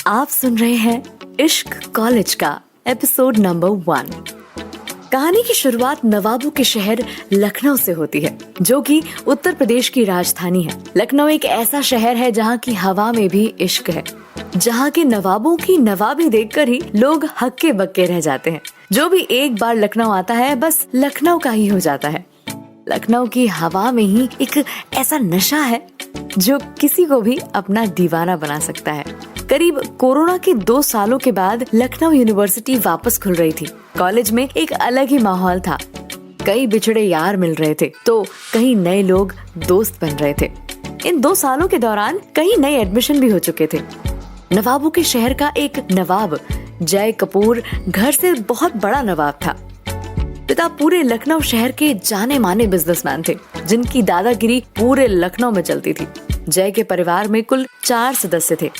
आप सुन रहे हैं इश्क कॉलेज का एपिसोड नंबर 1। कहानी की शुरुआत नवाबों के शहर लखनऊ से होती है, जो कि उत्तर प्रदेश की राजधानी है। लखनऊ एक ऐसा शहर है जहाँ की हवा में भी इश्क है, जहाँ के नवाबों की नवाबी देखकर ही लोग हक्के बक्के रह जाते हैं। जो भी एक बार लखनऊ आता है बस लखनऊ का ही हो जाता है। लखनऊ की हवा में ही एक ऐसा नशा है जो किसी को भी अपना दीवाना बना सकता है। करीब कोरोना के 2 सालों के बाद लखनऊ यूनिवर्सिटी वापस खुल रही थी। कॉलेज में एक अलग ही माहौल था। कई बिछड़े यार मिल रहे थे तो कई नए लोग दोस्त बन रहे थे। इन 2 सालों के दौरान कई नए एडमिशन भी हो चुके थे। नवाबों के शहर का एक नवाब जय कपूर घर से बहुत बड़ा नवाब था। पिता पूरे लखनऊ शहर के जाने माने बिजनेसमैन थे, जिनकी दादागिरी पूरे लखनऊ में चलती थी। जय के परिवार में कुल 4 सदस्य थे।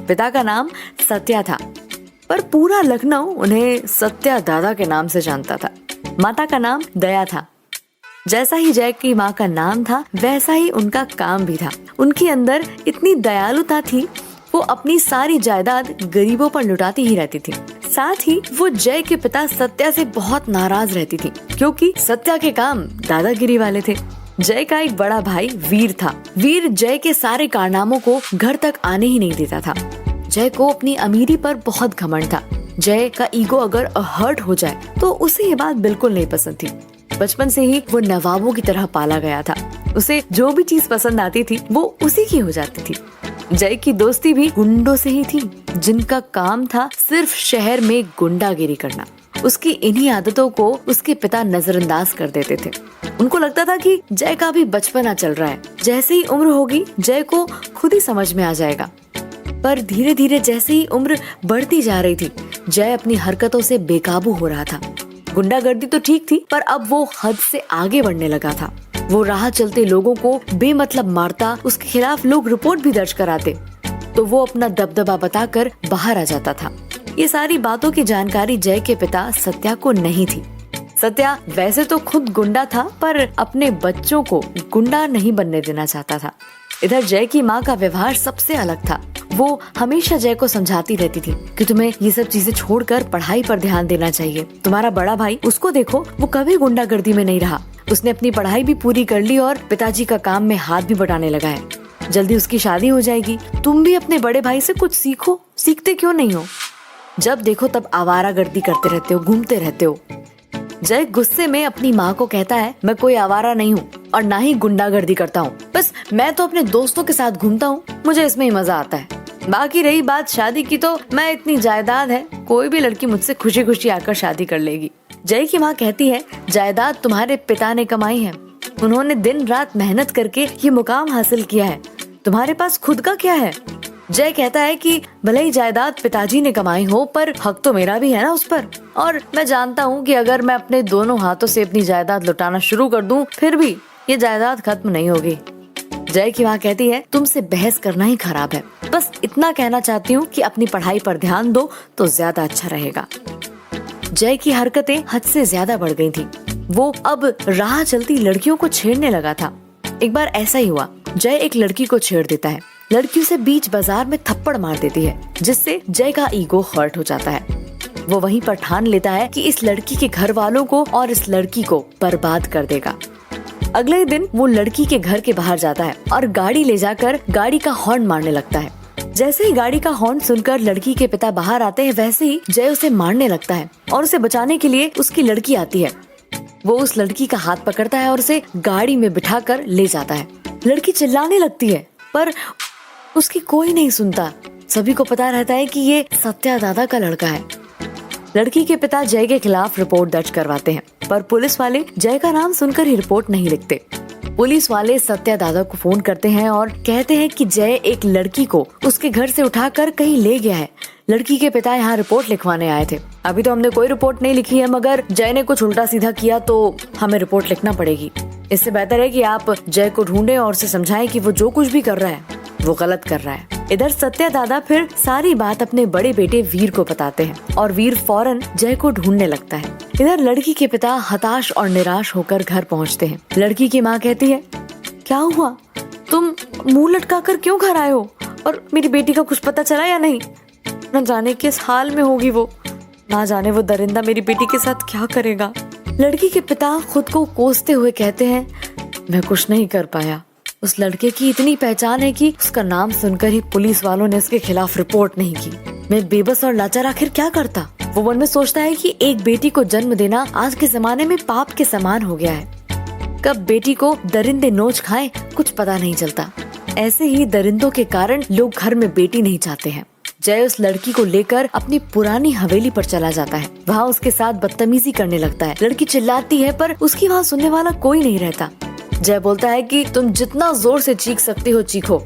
पिता का नाम सत्या था, पर पूरा लखनऊ उन्हें सत्या दादा के नाम से जानता था। माता का नाम दया था। जैसा ही जय की माँ का नाम था, वैसा ही उनका काम भी था। उनके अंदर इतनी दयालुता थी, वो अपनी सारी जायदाद गरीबों पर लुटाती ही रहती थी। साथ ही वो जय के पिता सत्या से बहुत नाराज रहती थी, क्योंकि सत्या के काम दादागिरी वाले थे। जय का एक बड़ा भाई वीर था। वीर जय के सारे कारनामों को घर तक आने ही नहीं देता था। जय को अपनी अमीरी पर बहुत घमंड था। जय का ईगो अगर हर्ट हो जाए तो उसे ये बात बिल्कुल नहीं पसंद थी। बचपन से ही वो नवाबों की तरह पाला गया था। उसे जो भी चीज पसंद आती थी वो उसी की हो जाती थी। जय की दोस्ती भी गुंडों से ही थी, जिनका काम था सिर्फ शहर में गुंडागिरी करना। उसकी इन्हीं आदतों को उसके पिता नजरअंदाज कर देते थे। उनको लगता था कि जय का भी बचपना चल रहा है, जैसे ही उम्र होगी जय को खुद ही समझ में आ जाएगा। पर धीरे धीरे जैसे ही उम्र बढ़ती जा रही थी, जय अपनी हरकतों से बेकाबू हो रहा था। गुंडागर्दी तो ठीक थी, पर अब वो हद से आगे बढ़ने लगा था। वो राह चलते लोगों को बेमतलब मारता, उसके खिलाफ लोग रिपोर्ट भी दर्ज कराते, तो वो अपना दबदबा बताकर बाहर आ जाता था। ये सारी बातों की जानकारी जय के पिता सत्या को नहीं थी। सत्या वैसे तो खुद गुंडा था, पर अपने बच्चों को गुंडा नहीं बनने देना चाहता था। इधर जय की माँ का व्यवहार सबसे अलग था। वो हमेशा जय को समझाती रहती थी कि तुम्हें ये सब चीजें छोड़कर पढ़ाई पर ध्यान देना चाहिए। तुम्हारा बड़ा भाई, उसको देखो, वो कभी गुंडागर्दी में नहीं रहा। उसने अपनी पढ़ाई भी पूरी कर ली और पिताजी का काम में हाथ भी बटाने लगा है। जल्दी उसकी शादी हो जाएगी। तुम भी अपने बड़े भाई से कुछ सीखो, सीखते क्यों नहीं हो? जब देखो तब आवारागर्दी करते रहते हो, घूमते रहते हो। जय गुस्से में अपनी माँ को कहता है, मैं कोई आवारा नहीं हूँ और ना ही गुंडागर्दी करता हूँ। बस मैं तो अपने दोस्तों के साथ घूमता हूँ, मुझे इसमें ही मजा आता है। बाकी रही बात शादी की, तो मैं इतनी जायदाद है, कोई भी लड़की मुझसे खुशी खुशी आकर शादी कर लेगी। जय की माँ कहती है, जायदाद तुम्हारे पिता ने कमाई है। उन्होंने दिन रात मेहनत करके ये मुकाम हासिल किया है। तुम्हारे पास खुद का क्या है? जय कहता है कि भले ही जायदाद पिताजी ने कमाई हो, पर हक तो मेरा भी है ना उस पर। और मैं जानता हूँ कि अगर मैं अपने दोनों हाथों से अपनी जायदाद लुटाना शुरू कर दूं, फिर भी ये जायदाद खत्म नहीं होगी। जय की माँ कहती है, तुमसे बहस करना ही खराब है। बस इतना कहना चाहती हूँ कि अपनी पढ़ाई पर ध्यान दो तो ज्यादा अच्छा रहेगा। जय की हरकतें हद से ज्यादा बढ़ गई थी। वो अब राह चलती लड़कियों को छेड़ने लगा था। एक बार ऐसा ही हुआ, जय एक लड़की को छेड़ देता है। लड़की उसे बीच बाजार में थप्पड़ मार देती है, जिससे जय का ईगो हर्ट हो जाता है। वो वहीं पर ठान लेता है कि इस लड़की के घर वालों को और इस लड़की को बर्बाद कर देगा। अगले दिन वो लड़की के घर के बाहर जाता है और गाड़ी ले जाकर गाड़ी का हॉर्न मारने लगता है। जैसे ही गाड़ी का हॉर्न सुनकर लड़की के पिता बाहर आते हैं, वैसे ही जय उसे मारने लगता है और उसे बचाने के लिए उसकी लड़की आती है। वो उस लड़की का हाथ पकड़ता है और उसे गाड़ी में बिठाकर ले जाता है। लड़की चिल्लाने लगती है, पर उसकी कोई नहीं सुनता। सभी को पता रहता है कि ये सत्या दादा का लड़का है। लड़की के पिता जय के खिलाफ रिपोर्ट दर्ज करवाते हैं, पर पुलिस वाले जय का नाम सुनकर ही रिपोर्ट नहीं लिखते। पुलिस वाले सत्या दादा को फोन करते हैं और कहते हैं कि जय एक लड़की को उसके घर से उठाकर कहीं ले गया है। लड़की के पिता यहाँ रिपोर्ट लिखवाने आए थे। अभी तो हमने कोई रिपोर्ट नहीं लिखी है, मगर जय ने कुछ उल्टा सीधा किया तो हमें रिपोर्ट लिखना पड़ेगी। इससे बेहतर है कि आप जय को ढूंढें और उसे समझाएं कि वो जो कुछ भी कर रहा है वो गलत कर रहा है। इधर सत्या दादा फिर सारी बात अपने बड़े बेटे वीर को बताते हैं और वीर फौरन जय को ढूंढने लगता है। इधर लड़की के पिता हताश और निराश होकर घर पहुंचते हैं। लड़की की माँ कहती है, क्या हुआ? तुम मुंह लटका कर क्यों घर आए हो? और मेरी बेटी का कुछ पता चला या नहीं? न जाने किस हाल में होगी वो, ना जाने वो दरिंदा मेरी बेटी के साथ क्या करेगा। लड़की के पिता खुद को कोसते हुए कहते हैं, मैं कुछ नहीं कर पाया। उस लड़के की इतनी पहचान है कि उसका नाम सुनकर ही पुलिस वालों ने उसके खिलाफ रिपोर्ट नहीं की। मैं बेबस और लाचार आखिर क्या करता। वो मन में सोचता है कि एक बेटी को जन्म देना आज के जमाने में पाप के समान हो गया है। कब बेटी को दरिंदे नोच खाएं कुछ पता नहीं चलता। ऐसे ही दरिंदों के कारण लोग घर में बेटी नहीं चाहते हैं। जय उस लड़की को लेकर अपनी पुरानी हवेली पर चला जाता है। वहाँ उसके साथ बदतमीजी करने लगता है। लड़की चिल्लाती है पर उसकी वहाँ सुनने वाला कोई नहीं रहता। जय बोलता है कि तुम जितना जोर से चीख सकती हो चीखो,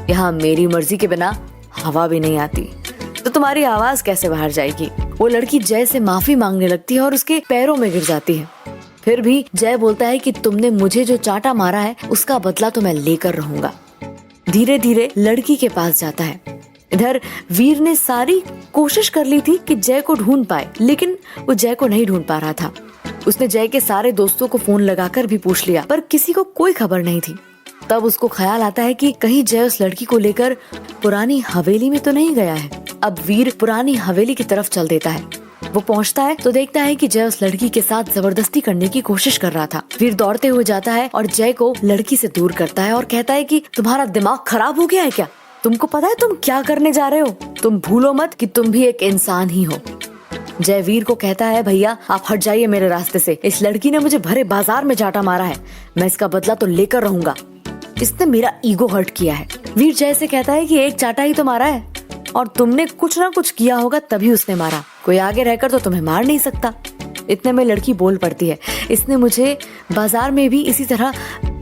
यहाँ मेरी मर्जी के बिना हवा भी नहीं आती, तो तुम्हारी आवाज कैसे बाहर जाएगी। वो लड़की जय से माफी मांगने लगती है और उसके पैरों में गिर जाती है। फिर भी जय बोलता है कि तुमने मुझे जो चांटा मारा है उसका बदला तो मैं लेकर रहूंगा। धीरे धीरे लड़की के पास जाता है। इधर वीर ने सारी कोशिश कर ली थी कि जय को ढूंढ पाए, लेकिन वो जय को नहीं ढूंढ पा रहा था। उसने जय के सारे दोस्तों को फोन लगाकर भी पूछ लिया, पर किसी को कोई खबर नहीं थी। तब उसको ख्याल आता है कि कहीं जय उस लड़की को लेकर पुरानी हवेली में तो नहीं गया है। अब वीर पुरानी हवेली की तरफ चल देता है। वो पहुंचता है तो देखता है कि जय उस लड़की के साथ जबरदस्ती करने की कोशिश कर रहा था। वीर दौड़ते हुए जाता है और जय को लड़की से दूर करता है और कहता है कि तुम्हारा दिमाग खराब हो गया है क्या? तुमको पता है तुम क्या करने जा रहे हो? तुम भूलो मत कि तुम भी एक इंसान ही हो। जय वीर को कहता है, भैया आप हट जाइए मेरे रास्ते से। इस लड़की ने मुझे भरे बाजार में चाटा मारा है, मैं इसका बदला तो लेकर रहूंगा। इसने मेरा ईगो हर्ट किया है। वीर जय से कहता है कि एक चाटा ही तो मारा है और तुमने कुछ ना कुछ किया होगा तभी उसने मारा। कोई आगे रहकर तो तुम्हें मार नहीं सकता। इतने में लड़की बोल पड़ती है, इसने मुझे बाजार में भी इसी तरह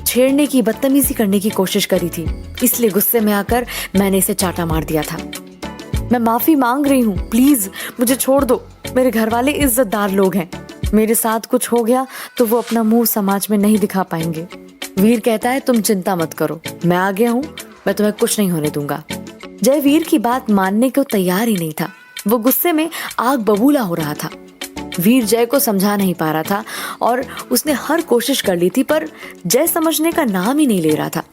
छेड़ने की, बदतमीजी करने की कोशिश करी थी, इसलिए गुस्से में आकर मैंने इसे चाटा मार दिया था। मैं माफी मांग रही हूँ, प्लीज मुझे छोड़ दो। मेरे घर वाले इज्जतदार लोग हैं, मेरे साथ कुछ हो गया तो वो अपना मुंह समाज में नहीं दिखा पाएंगे। वीर कहता है, तुम चिंता मत करो, मैं आ गया हूँ, मैं तुम्हें कुछ नहीं होने दूंगा। जय वीर की बात मानने को तैयार ही नहीं था। वो गुस्से में आग बबूला हो रहा था। वीर जय को समझा नहीं पा रहा था और उसने हर कोशिश कर ली थी, पर जय समझने का नाम ही नहीं ले रहा था।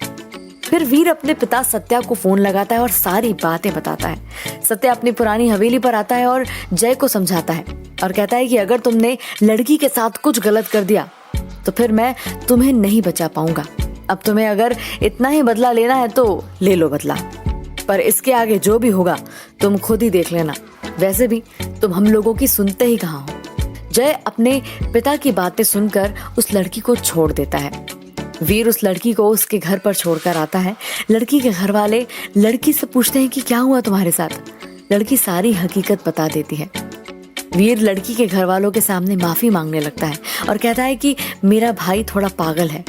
फिर वीर अपने पिता सत्या को फोन लगाता है और सारी बातें बताता है। सत्या अपनी पुरानी हवेली पर आता है और जय को समझाता है और कहता है कि अगर तुमने लड़की के साथ कुछ गलत कर दिया तो फिर मैं तुम्हें नहीं बचा पाऊंगा। अब तुम्हें अगर इतना ही बदला लेना है तो ले लो बदला, पर इसके आगे जो भी होगा तुम खुद ही देख लेना। वैसे भी तुम हम लोगों की सुनते ही कहाँ हो। जय अपने पिता की बातें सुनकर उस लड़की को छोड़ देता है। वीर उस लड़की को उसके घर पर छोड़कर आता है। लड़की के घर वाले लड़की से पूछते हैं कि क्या हुआ तुम्हारे साथ। लड़की सारी हकीकत बता देती है। वीर लड़की के घर वालों के सामने माफी मांगने लगता है और कहता है कि मेरा भाई थोड़ा पागल है,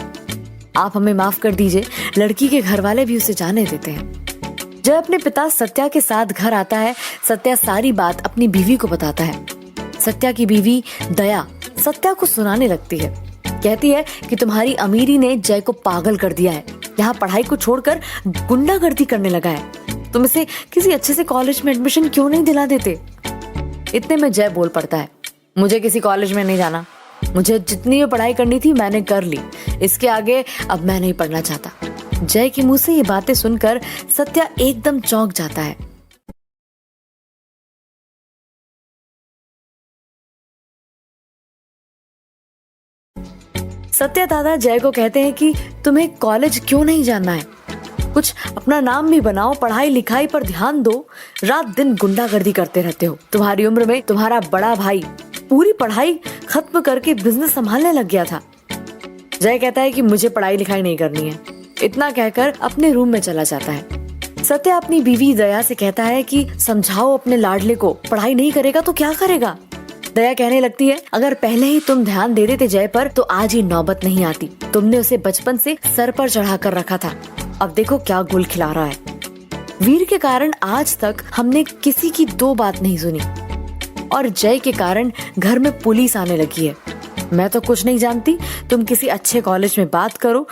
आप हमें माफ कर दीजिए। लड़की के घर वाले भी उसे जाने देते हैं। जय अपने पिता सत्या के साथ घर आता है। सत्या सारी बात अपनी बीवी को बताता है। सत्या की बीवी दया सत्या को सुनाने लगती है। कहती है कि तुम्हारी अमीरी ने जय को पागल कर दिया है, यहाँ पढ़ाई को छोड़कर गुंडागर्दी करने लगा है। तुम इसे किसी अच्छे से कॉलेज में एडमिशन क्यों नहीं दिला देते? इतने में जय बोल पड़ता है, मुझे किसी कॉलेज में नहीं जाना, मुझे जितनी भी पढ़ाई करनी थी मैंने कर ली, इसके आगे अब मैं नहीं पढ़ना चाहता। जय के मुंह से ये बातें सुनकर सत्या एकदम चौंक जाता है। सत्या दादा जय को कहते हैं कि तुम्हें कॉलेज क्यों नहीं जाना है, कुछ अपना नाम भी बनाओ, पढ़ाई लिखाई पर ध्यान दो, रात दिन गुंडागर्दी करते रहते हो। तुम्हारी उम्र में तुम्हारा बड़ा भाई पूरी पढ़ाई खत्म करके बिजनेस संभालने लग गया था। जय कहता है कि मुझे पढ़ाई लिखाई नहीं करनी है। इतना कहकर अपने रूम में चला जाता है। सत्या अपनी बीवी दया से कहता है कि समझाओ अपने लाडले को, पढ़ाई नहीं करेगा तो क्या करेगा। दया कहने लगती है, अगर पहले ही तुम ध्यान दे देते जय पर तो आज ये नौबत नहीं आती। तुमने उसे बचपन से सर पर चढ़ा कर रखा था, अब देखो क्या गुल खिला रहा है। वीर के कारण आज तक हमने किसी की दो बात नहीं सुनी और जय के कारण घर में पुलिस आने लगी है। मैं तो कुछ नहीं जानती, तुम किसी अच्छे कॉलेज में बात करो,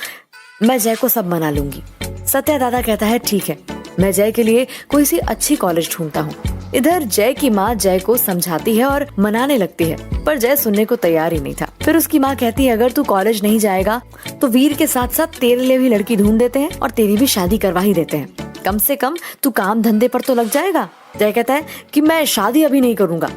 मैं जय को सब मना लूंगी। सत्या दादा कहता है, ठीक है, मैं जय के लिए कोई सी अच्छी कॉलेज ढूंढता हूँ। इधर जय की माँ जय को समझाती है और मनाने लगती है, पर जय सुनने को तैयार ही नहीं था। फिर उसकी माँ कहती है, अगर तू कॉलेज नहीं जाएगा तो वीर के साथ साथ तेरे लिए भी लड़की ढूंढ देते हैं और तेरी भी शादी करवा ही देते हैं। कम से कम तू काम धंधे पर तो लग जाएगा। जय कहता है कि मैं शादी अभी नहीं करूंगा।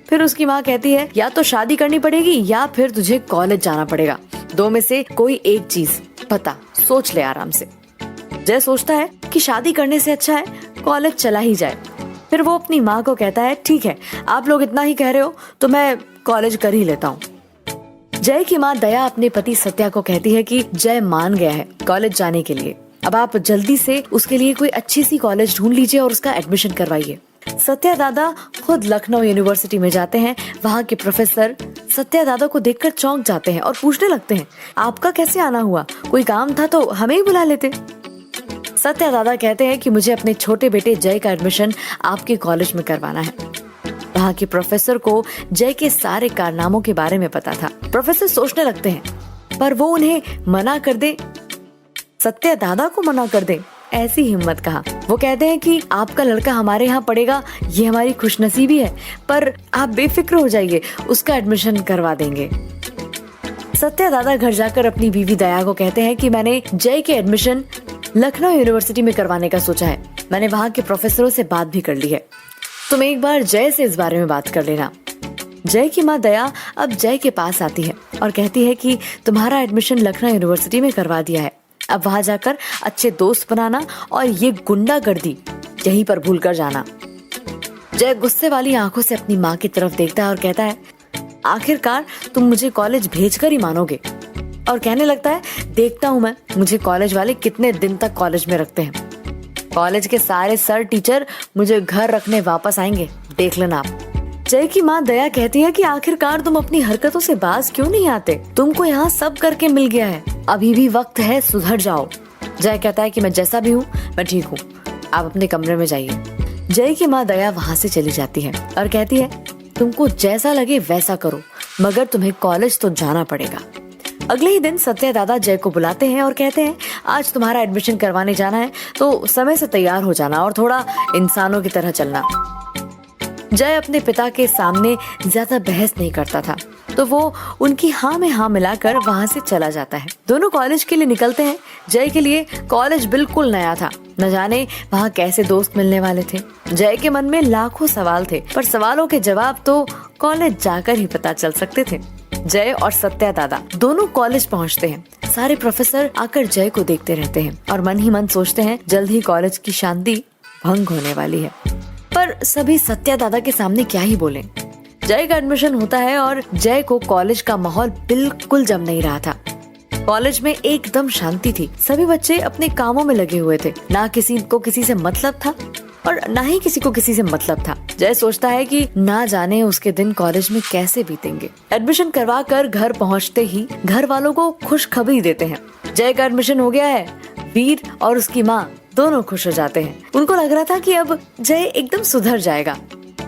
फिर उसकी माँ कहती है या तो शादी करनी पड़ेगी या फिर तुझे कॉलेज जाना पड़ेगा, दो में से कोई एक चीज पता, सोच ले आराम से। जय सोचता है कि शादी करने से अच्छा है कॉलेज चला ही जाए। फिर वो अपनी माँ को कहता है ठीक है, आप लोग इतना ही कह रहे हो तो मैं कॉलेज कर ही लेता हूँ। जय की माँ दया अपने पति सत्या को कहती है कि जय मान गया है कॉलेज जाने के लिए, अब आप जल्दी से उसके लिए कोई अच्छी सी कॉलेज ढूंढ लीजिए और उसका एडमिशन करवाइए। सत्या दादा खुद लखनऊ यूनिवर्सिटी में जाते हैं। वहाँ के प्रोफेसर सत्या दादा को देखकर चौंक जाते हैं और पूछने लगते हैं आपका कैसे आना हुआ, कोई काम था तो हमें ही बुला लेते। सत्या दादा कहते हैं कि मुझे अपने छोटे बेटे जय का एडमिशन आपके कॉलेज में करवाना है। वहाँ के प्रोफेसर को जय के सारे कारनामों के बारे में पता था। प्रोफेसर सोचने लगते हैं पर वो उन्हें मना कर दे, सत्या दादा को मना कर दे, ऐसी हिम्मत कहाँ। वो कहते हैं कि आपका लड़का हमारे यहाँ पढ़ेगा, ये हमारी खुशनसीबी है, पर आप बेफिक्र हो जाइए, उसका एडमिशन करवा देंगे। सत्या दादा घर जाकर अपनी बीवी दया को कहते हैं कि मैंने जय के एडमिशन लखनऊ यूनिवर्सिटी में करवाने का सोचा है, मैंने वहाँ के प्रोफेसरों से बात भी कर ली है, तुम एक बार जय से इस बारे में बात कर लेना। जय की माँ दया अब जय के पास आती है और कहती है कि तुम्हारा एडमिशन लखनऊ यूनिवर्सिटी में करवा दिया है, अब वहाँ जाकर अच्छे दोस्त बनाना और ये गुंडागर्दी यहीं पर भूल कर जाना। जय गुस्से वाली आंखों से अपनी माँ की तरफ देखता है और कहता है आखिरकार तुम मुझे कॉलेज भेजकर ही मानोगे, और कहने लगता है देखता हूँ मैं मुझे कॉलेज वाले कितने दिन तक कॉलेज में रखते हैं, कॉलेज के सारे सर टीचर मुझे घर रखने वापस आएंगे, देख लेना आप। जय की माँ दया कहती है कि आखिरकार तुम अपनी हरकतों से बाज क्यों नहीं आते, तुमको यहाँ सब करके मिल गया है, अभी भी वक्त है, सुधर जाओ। जय कहता है कि मैं जैसा भी हूँ मैं ठीक हूँ, आप अपने कमरे में जाइए। जय की माँ दया वहाँ से चली जाती है और कहती है तुमको जैसा लगे वैसा करो, मगर तुम्हें कॉलेज तो जाना पड़ेगा। अगले ही दिन सत्या दादा जय को बुलाते हैं और कहते हैं आज तुम्हारा एडमिशन करवाने जाना है तो समय से तैयार हो जाना और थोड़ा इंसानों की तरह चलना। जय अपने पिता के सामने ज्यादा बहस नहीं करता था, तो वो उनकी हाँ में हाँ मिलाकर वहाँ से चला जाता है। दोनों कॉलेज के लिए निकलते हैं। जय के लिए कॉलेज बिल्कुल नया था, न जाने वहाँ कैसे दोस्त मिलने वाले थे। जय के मन में लाखों सवाल थे, पर सवालों के जवाब तो कॉलेज जाकर ही पता चल सकते थे। जय और सत्या दादा दोनों कॉलेज पहुँचते हैं। सारे प्रोफेसर आकर जय को देखते रहते हैं और मन ही मन सोचते हैं जल्द ही कॉलेज की शांति भंग होने वाली है, पर सभी सत्या दादा के सामने क्या ही बोलें। जय का एडमिशन होता है और जय को कॉलेज का माहौल बिल्कुल जम नहीं रहा था। कॉलेज में एकदम शांति थी, सभी बच्चे अपने कामों में लगे हुए थे, ना किसी को किसी से मतलब था और ना ही किसी को किसी से मतलब था। जय सोचता है कि ना जाने उसके दिन कॉलेज में कैसे बीतेंगे। एडमिशन करवा कर घर पहुँचते ही घर वालों को खुशखबरी देते हैं, जय का एडमिशन हो गया है। वीर और उसकी माँ दोनों खुश हो जाते हैं। उनको लग रहा था कि अब जय एकदम सुधर जाएगा,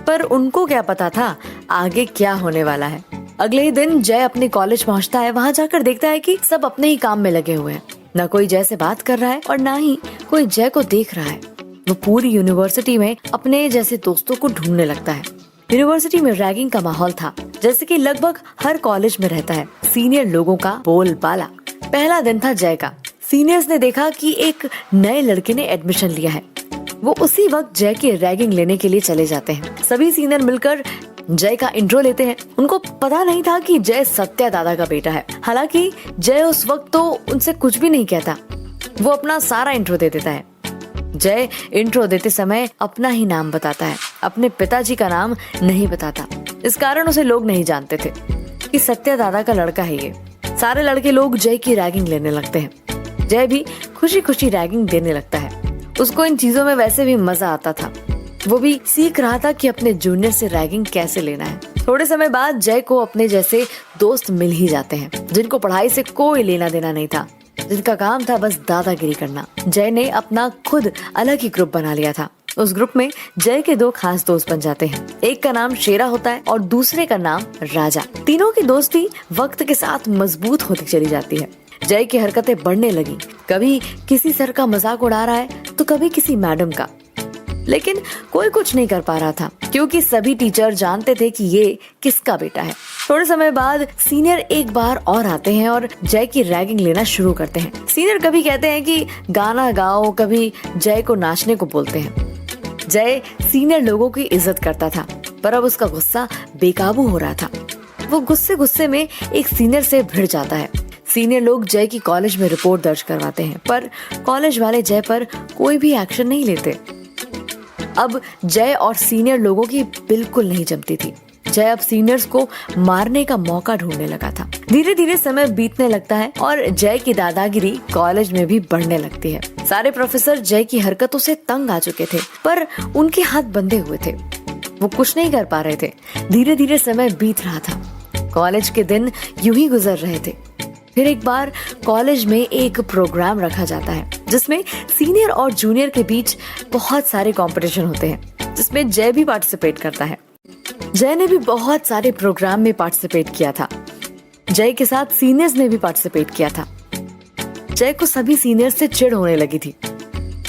पर उनको क्या पता था आगे क्या होने वाला है। अगले ही दिन जय अपने कॉलेज पहुंचता है। वहां जाकर देखता है कि सब अपने ही काम में लगे हुए हैं, न कोई जय से बात कर रहा है और न ही कोई जय को देख रहा है। वो पूरी यूनिवर्सिटी में अपने जैसे दोस्तों को ढूंढने लगता है। यूनिवर्सिटी में रैगिंग का माहौल था, जैसे कि लगभग हर कॉलेज में रहता है। सीनियर लोगों का बोलबाला। पहला दिन था जय का। सीनियर्स ने देखा कि एक नए लड़के ने एडमिशन लिया है। वो उसी वक्त जय की रैगिंग लेने के लिए चले जाते हैं। सभी सीनियर मिलकर जय का इंट्रो लेते हैं। उनको पता नहीं था कि जय सत्या दादा का बेटा है। हालांकि जय उस वक्त तो उनसे कुछ भी नहीं कहता, वो अपना सारा इंट्रो दे देता है। जय इंट्रो देते समय अपना ही नाम बताता है, अपने पिताजी का नाम नहीं बताता। इस कारण उसे लोग नहीं जानते थे कि सत्या दादा का लड़का है ये। सारे लड़के लोग जय की रैगिंग लेने लगते हैं। जय भी खुशी खुशी रैगिंग देने लगता है। उसको इन चीजों में वैसे भी मजा आता था। वो भी सीख रहा था कि अपने जूनियर से रैगिंग कैसे लेना है। थोड़े समय बाद जय को अपने जैसे दोस्त मिल ही जाते हैं, जिनको पढ़ाई से कोई लेना देना नहीं था, जिनका काम था बस दादागिरी करना। जय ने अपना खुद अलग ही ग्रुप बना लिया था। उस ग्रुप में जय के दो खास दोस्त बन जाते हैं। एक का नाम शेरा होता है और दूसरे का नाम राजा। तीनों की दोस्ती वक्त के साथ मजबूत होती चली जाती है। जय की हरकतें बढ़ने लगी। कभी किसी सर का मजाक उड़ा रहा है तो कभी किसी मैडम का, लेकिन कोई कुछ नहीं कर पा रहा था क्योंकि सभी टीचर जानते थे कि ये किसका बेटा है। थोड़े समय बाद सीनियर एक बार और आते हैं और जय की रैगिंग लेना शुरू करते हैं। सीनियर कभी कहते हैं कि गाना गाओ, कभी जय को नाचने को बोलते हैं। जय सीनियर लोगों की इज्जत करता था, पर अब उसका गुस्सा बेकाबू हो रहा था। वो गुस्से में एक सीनियर से भिड़ जाता है। सीनियर लोग जय की कॉलेज में रिपोर्ट दर्ज करवाते हैं, पर कॉलेज वाले जय पर कोई भी एक्शन नहीं लेते। अब जय और सीनियर लोगों की बिल्कुल नहीं जमती थी। जय अब सीनियर्स को मारने का मौका ढूंढने लगा था। धीरे धीरे समय बीतने लगता है और जय की दादागिरी कॉलेज में भी बढ़ने लगती है। सारे प्रोफेसर जय की हरकतों से तंग आ चुके थे, पर उनके हाथ बंधे हुए थे। वो कुछ नहीं कर पा रहे थे। धीरे धीरे समय बीत रहा था। कॉलेज के दिन यूं ही गुजर रहे थे। फिर एक बार कॉलेज में एक प्रोग्राम रखा जाता है जिसमें सीनियर और जूनियर के बीच बहुत सारे कंपटीशन होते हैं, जिसमें जय भी पार्टिसिपेट करता है। जय ने भी बहुत सारे प्रोग्राम में पार्टिसिपेट किया था। जय के साथ सीनियर्स ने भी पार्टिसिपेट किया था। जय को सभी सीनियर से चिढ़ होने लगी थी।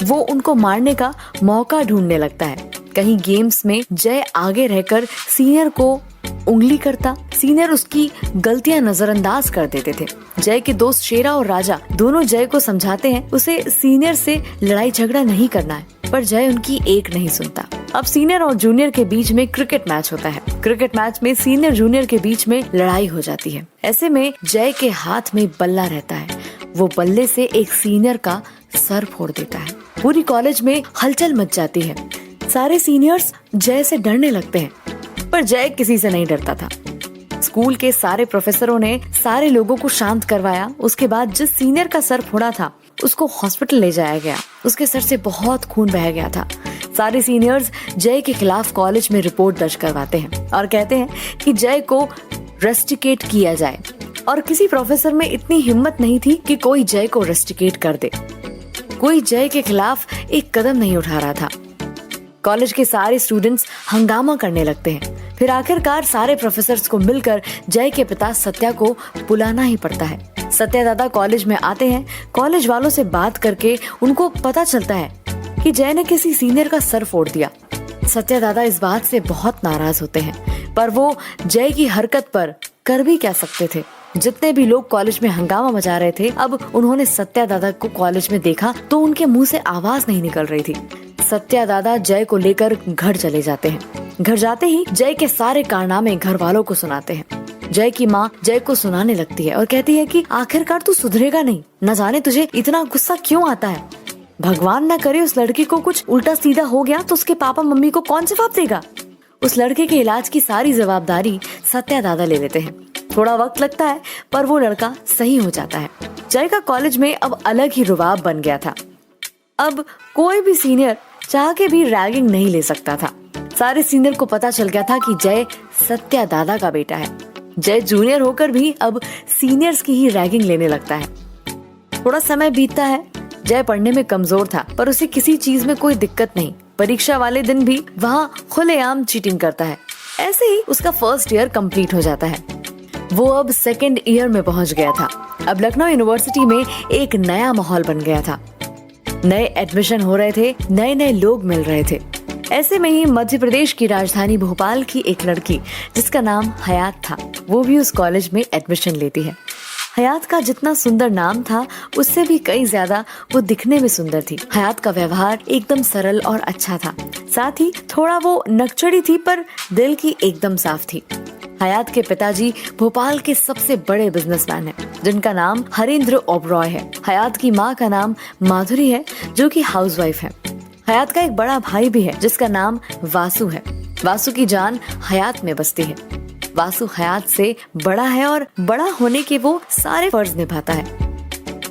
वो उनको मारने का मौका ढूंढने लगता है। कहीं गेम्स में जय आगे रहकर सीनियर को उंगली करता, सीनियर उसकी गलतियां नजरअंदाज कर देते थे। जय के दोस्त शेरा और राजा दोनों जय को समझाते हैं उसे सीनियर से लड़ाई झगड़ा नहीं करना है, पर जय उनकी एक नहीं सुनता। अब सीनियर और जूनियर के बीच में क्रिकेट मैच होता है। क्रिकेट मैच में सीनियर जूनियर के बीच में लड़ाई हो जाती है। ऐसे में जय के हाथ में बल्ला रहता है। वो बल्ले से एक सीनियर का सर फोड़ देता है। पूरी कॉलेज में हलचल मच जाती है। सारे सीनियर्स जय से डरने लगते हैं, पर जय किसी से नहीं डरता था। स्कूल के सारे प्रोफेसरों ने सारे लोगों को शांत करवाया। उसके बाद जिस सीनियर का सर फोड़ा था उसको हॉस्पिटल ले जाया गया। उसके सर से बहुत खून बह गया था। सारे सीनियर्स जय के खिलाफ कॉलेज में रिपोर्ट दर्ज करवाते हैं और कहते हैं कि जय को रस्टिकेट किया जाए, और किसी प्रोफेसर में इतनी हिम्मत नहीं थी कि कोई जय को रस्टिकेट कर दे। कोई जय के खिलाफ एक कदम नहीं उठा रहा था। कॉलेज के सारे स्टूडेंट्स हंगामा करने लगते हैं। फिर आखिरकार सारे प्रोफेसर्स को मिलकर जय के पिता सत्या को बुलाना ही पड़ता है। सत्या दादा कॉलेज में आते हैं। कॉलेज वालों से बात करके उनको पता चलता है कि जय ने किसी सीनियर का सर फोड़ दिया। सत्या दादा इस बात से बहुत नाराज होते हैं, पर वो जय की हरकत पर कर भी क्या सकते थे। जितने भी लोग कॉलेज में हंगामा मचा रहे थे, अब उन्होंने सत्या दादा को कॉलेज में देखा तो उनके मुंह से आवाज नहीं निकल रही थी। सत्या दादा जय को लेकर घर चले जाते हैं। घर जाते ही जय के सारे कारनामे घर वालों को सुनाते हैं। जय की माँ जय को सुनाने लगती है और कहती है कि आखिरकार तू सुधरेगा नहीं, न जाने तुझे इतना गुस्सा क्यों आता है। भगवान न करे उस लड़की को कुछ उल्टा सीधा हो गया तो उसके पापा मम्मी को कौन जवाब देगा। उस लड़के के इलाज की सारी जवाबदारी सत्या दादा ले लेते हैं। थोड़ा वक्त लगता है, पर वो लड़का सही हो जाता है। जय का कॉलेज में अब अलग ही रुबाब बन गया था। अब कोई भी सीनियर चाह के भी रैगिंग नहीं ले सकता था। सारे सीनियर को पता चल गया था कि जय सत्या दादा का बेटा है। जय जूनियर होकर भी अब सीनियर्स की ही रैगिंग लेने लगता है। थोड़ा समय बीतता है। जय पढ़ने में कमजोर था, पर उसे किसी चीज में कोई दिक्कत नहीं। परीक्षा वाले दिन भी वहाँ खुलेआम चीटिंग करता है। ऐसे ही उसका फर्स्ट ईयर कंप्लीट हो जाता है। वो अब सेकेंड ईयर में पहुंच गया था। अब लखनऊ यूनिवर्सिटी में एक नया माहौल बन गया था। नए एडमिशन हो रहे थे, नए नए लोग मिल रहे थे। ऐसे में ही मध्य प्रदेश की राजधानी भोपाल की एक लड़की जिसका नाम हयात था, वो भी उस कॉलेज में एडमिशन लेती है। हयात का जितना सुंदर नाम था, उससे भी कई ज्यादा वो दिखने में सुंदर थी। हयात का व्यवहार एकदम सरल और अच्छा था। साथ ही थोड़ा वो नकचड़ी थी, पर दिल की एकदम साफ थी। हयात के पिताजी भोपाल के सबसे बड़े बिजनेसमैन हैं, जिनका नाम हरेंद्र ओबरॉय है। हयात की माँ का नाम माधुरी है, जो कि हाउसवाइफ है। हयात का एक बड़ा भाई भी है, जिसका नाम वासु है। वासु की जान हयात में बसती है। वासु हयात से बड़ा है और बड़ा होने के वो सारे फर्ज निभाता है।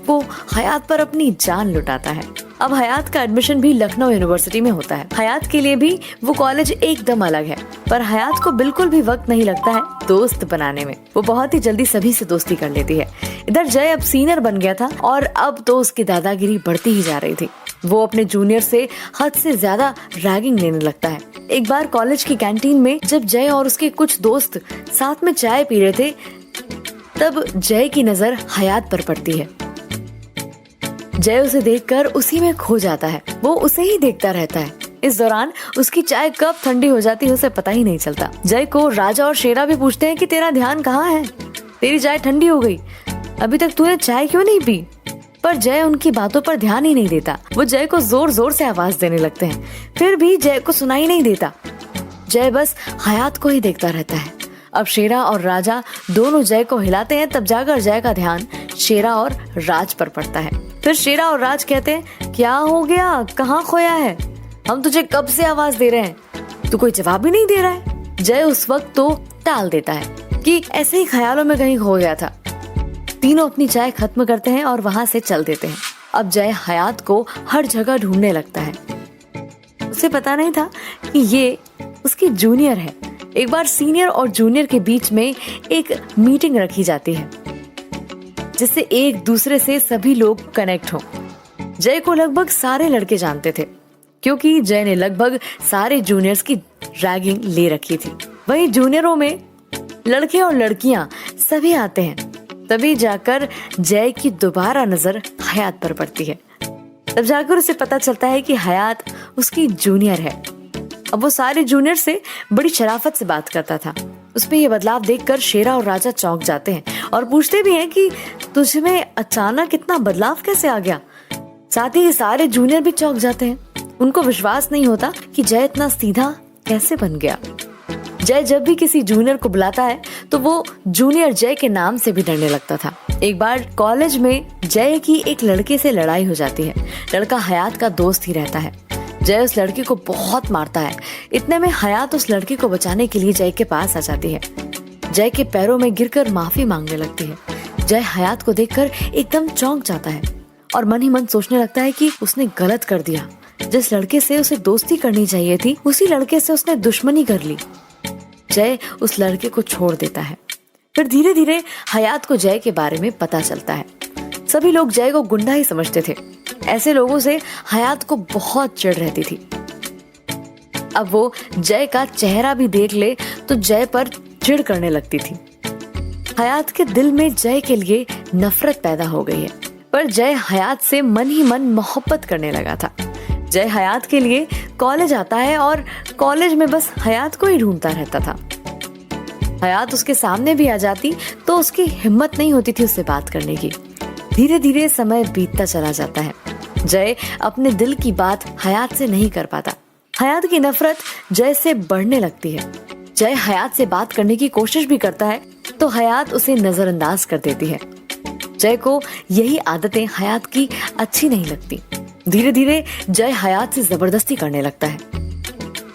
वो हयात पर अपनी जान लुटाता है। अब हयात का एडमिशन भी लखनऊ यूनिवर्सिटी में होता है। हयात के लिए भी वो कॉलेज एकदम अलग है, पर हयात को बिल्कुल भी वक्त नहीं लगता है दोस्त बनाने में। वो बहुत ही जल्दी सभी से दोस्ती कर लेती है। इधर जय अब सीनियर बन गया था और अब तो उसकी दादागिरी बढ़ती ही जा रही थी। वो अपने जूनियर से हद से ज्यादा रैगिंग लेने लगता है। एक बार कॉलेज की कैंटीन में जब जय और उसके कुछ दोस्त साथ में चाय पी रहे थे, तब जय की नजर हयात पर पड़ती है। जय उसे देखकर उसी में खो जाता है। वो उसे ही देखता रहता है। इस दौरान उसकी चाय कब ठंडी हो जाती है उसे पता ही नहीं चलता। जय को राजा और शेरा भी पूछते हैं कि तेरा ध्यान कहाँ है, तेरी चाय ठंडी हो गई, अभी तक तूने चाय क्यों नहीं पी। पर जय उनकी बातों पर ध्यान ही नहीं देता। वो जय को जोर जोर से आवाज देने लगते हैं, फिर भी जय को सुनाई नहीं देता। जय बस हयात को ही देखता रहता है। अब शेरा और राजा दोनों जय को हिलाते हैं, तब जाकर जय का ध्यान शेरा और राज पर पड़ता है। फिर शेरा और राज कहते हैं, क्या हो गया, कहाँ खोया है? हम तुझे कब से आवाज दे रहे हैं, तू कोई जवाब भी नहीं दे रहा है। जय उस वक्त तो टाल देता है कि ऐसे ही ख्यालों में कहीं खो गया था। तीनों अपनी चाय खत्म करते हैं और वहां से चल देते हैं। अब जय हयात को हर जगह ढूंढने लगता है। उसे पता नहीं था कि ये उसकी जूनियर है। एक बार सीनियर और जूनियर के बीच में एक मीटिंग रखी जाती है, जिससे एक दूसरे से सभी लोग कनेक्ट हों। जय को लगभग सारे लड़के जानते थे, क्योंकि जय ने लगभग सारे जूनियर्स की रैगिंग ले रखी थी। वहीं जूनियरों में लड़के और लड़कियां सभी आते हैं। तभी जाकर जय की दोबारा नजर हयात पर पड़ती है। तब जाकर उसे पता चलता है कि हयात उसकी जूनियर है। अब वो सारे जूनियर से बड़ी शराफत से बात करता था। उसमें ये बदलाव देखकर शेरा और राजा चौंक जाते हैं और पूछते भी हैं कि तुझमें अचानक इतना बदलाव कैसे आ गया। साथ ही सारे जूनियर भी चौंक जाते हैं। उनको विश्वास नहीं होता कि जय इतना सीधा कैसे बन गया। जय जब भी किसी जूनियर को बुलाता है तो वो जूनियर जय के नाम से भी डरने लगता था। एक बार कॉलेज में जय की एक लड़के से लड़ाई हो जाती है। लड़का हयात का दोस्त ही रहता है। जय उस लड़के को बहुत मारता है। इतने में हयात उस लड़के को बचाने के लिए जय के पास आ जाती है। जय के पैरों में गिरकर माफी मांगने लगती है। जय हयात को देखकर एकदम चौंक जाता है और मन ही मन सोचने लगता है कि उसने गलत कर दिया। जिस लड़के से उसे दोस्ती करनी चाहिए थी, उसी लड़के से उसने दुश्मनी कर ली। जय उस लड़के को छोड़ देता है। फिर धीरे धीरे हयात को जय के बारे में पता चलता है। सभी लोग जय को गुंडा ही समझते थे। ऐसे लोगों से हयात को बहुत चिढ़ रहती थी। अब वो जय का चेहरा भी देख ले तो जय पर चिढ़ करने लगती थी। हयात के दिल में जय के लिए नफरत पैदा हो गई है, पर जय हयात से मन ही मन मोहब्बत करने लगा था। जय हयात के लिए कॉलेज आता है और कॉलेज में बस हयात को ही ढूंढता रहता था। हयात उसके सामने भी आ जाती तो उसकी हिम्मत नहीं होती थी उससे बात करने की। धीरे धीरे समय बीतता चला जाता है। जय अपने दिल की बात हयात से नहीं कर पाता। हयात की नफरत जय से बढ़ने लगती है। जय हयात से बात करने की कोशिश भी करता है तो हयात उसे नजरअंदाज कर देती है। जय को यही आदतें हयात की अच्छी नहीं लगती। धीरे धीरे जय हयात से जबरदस्ती करने लगता है।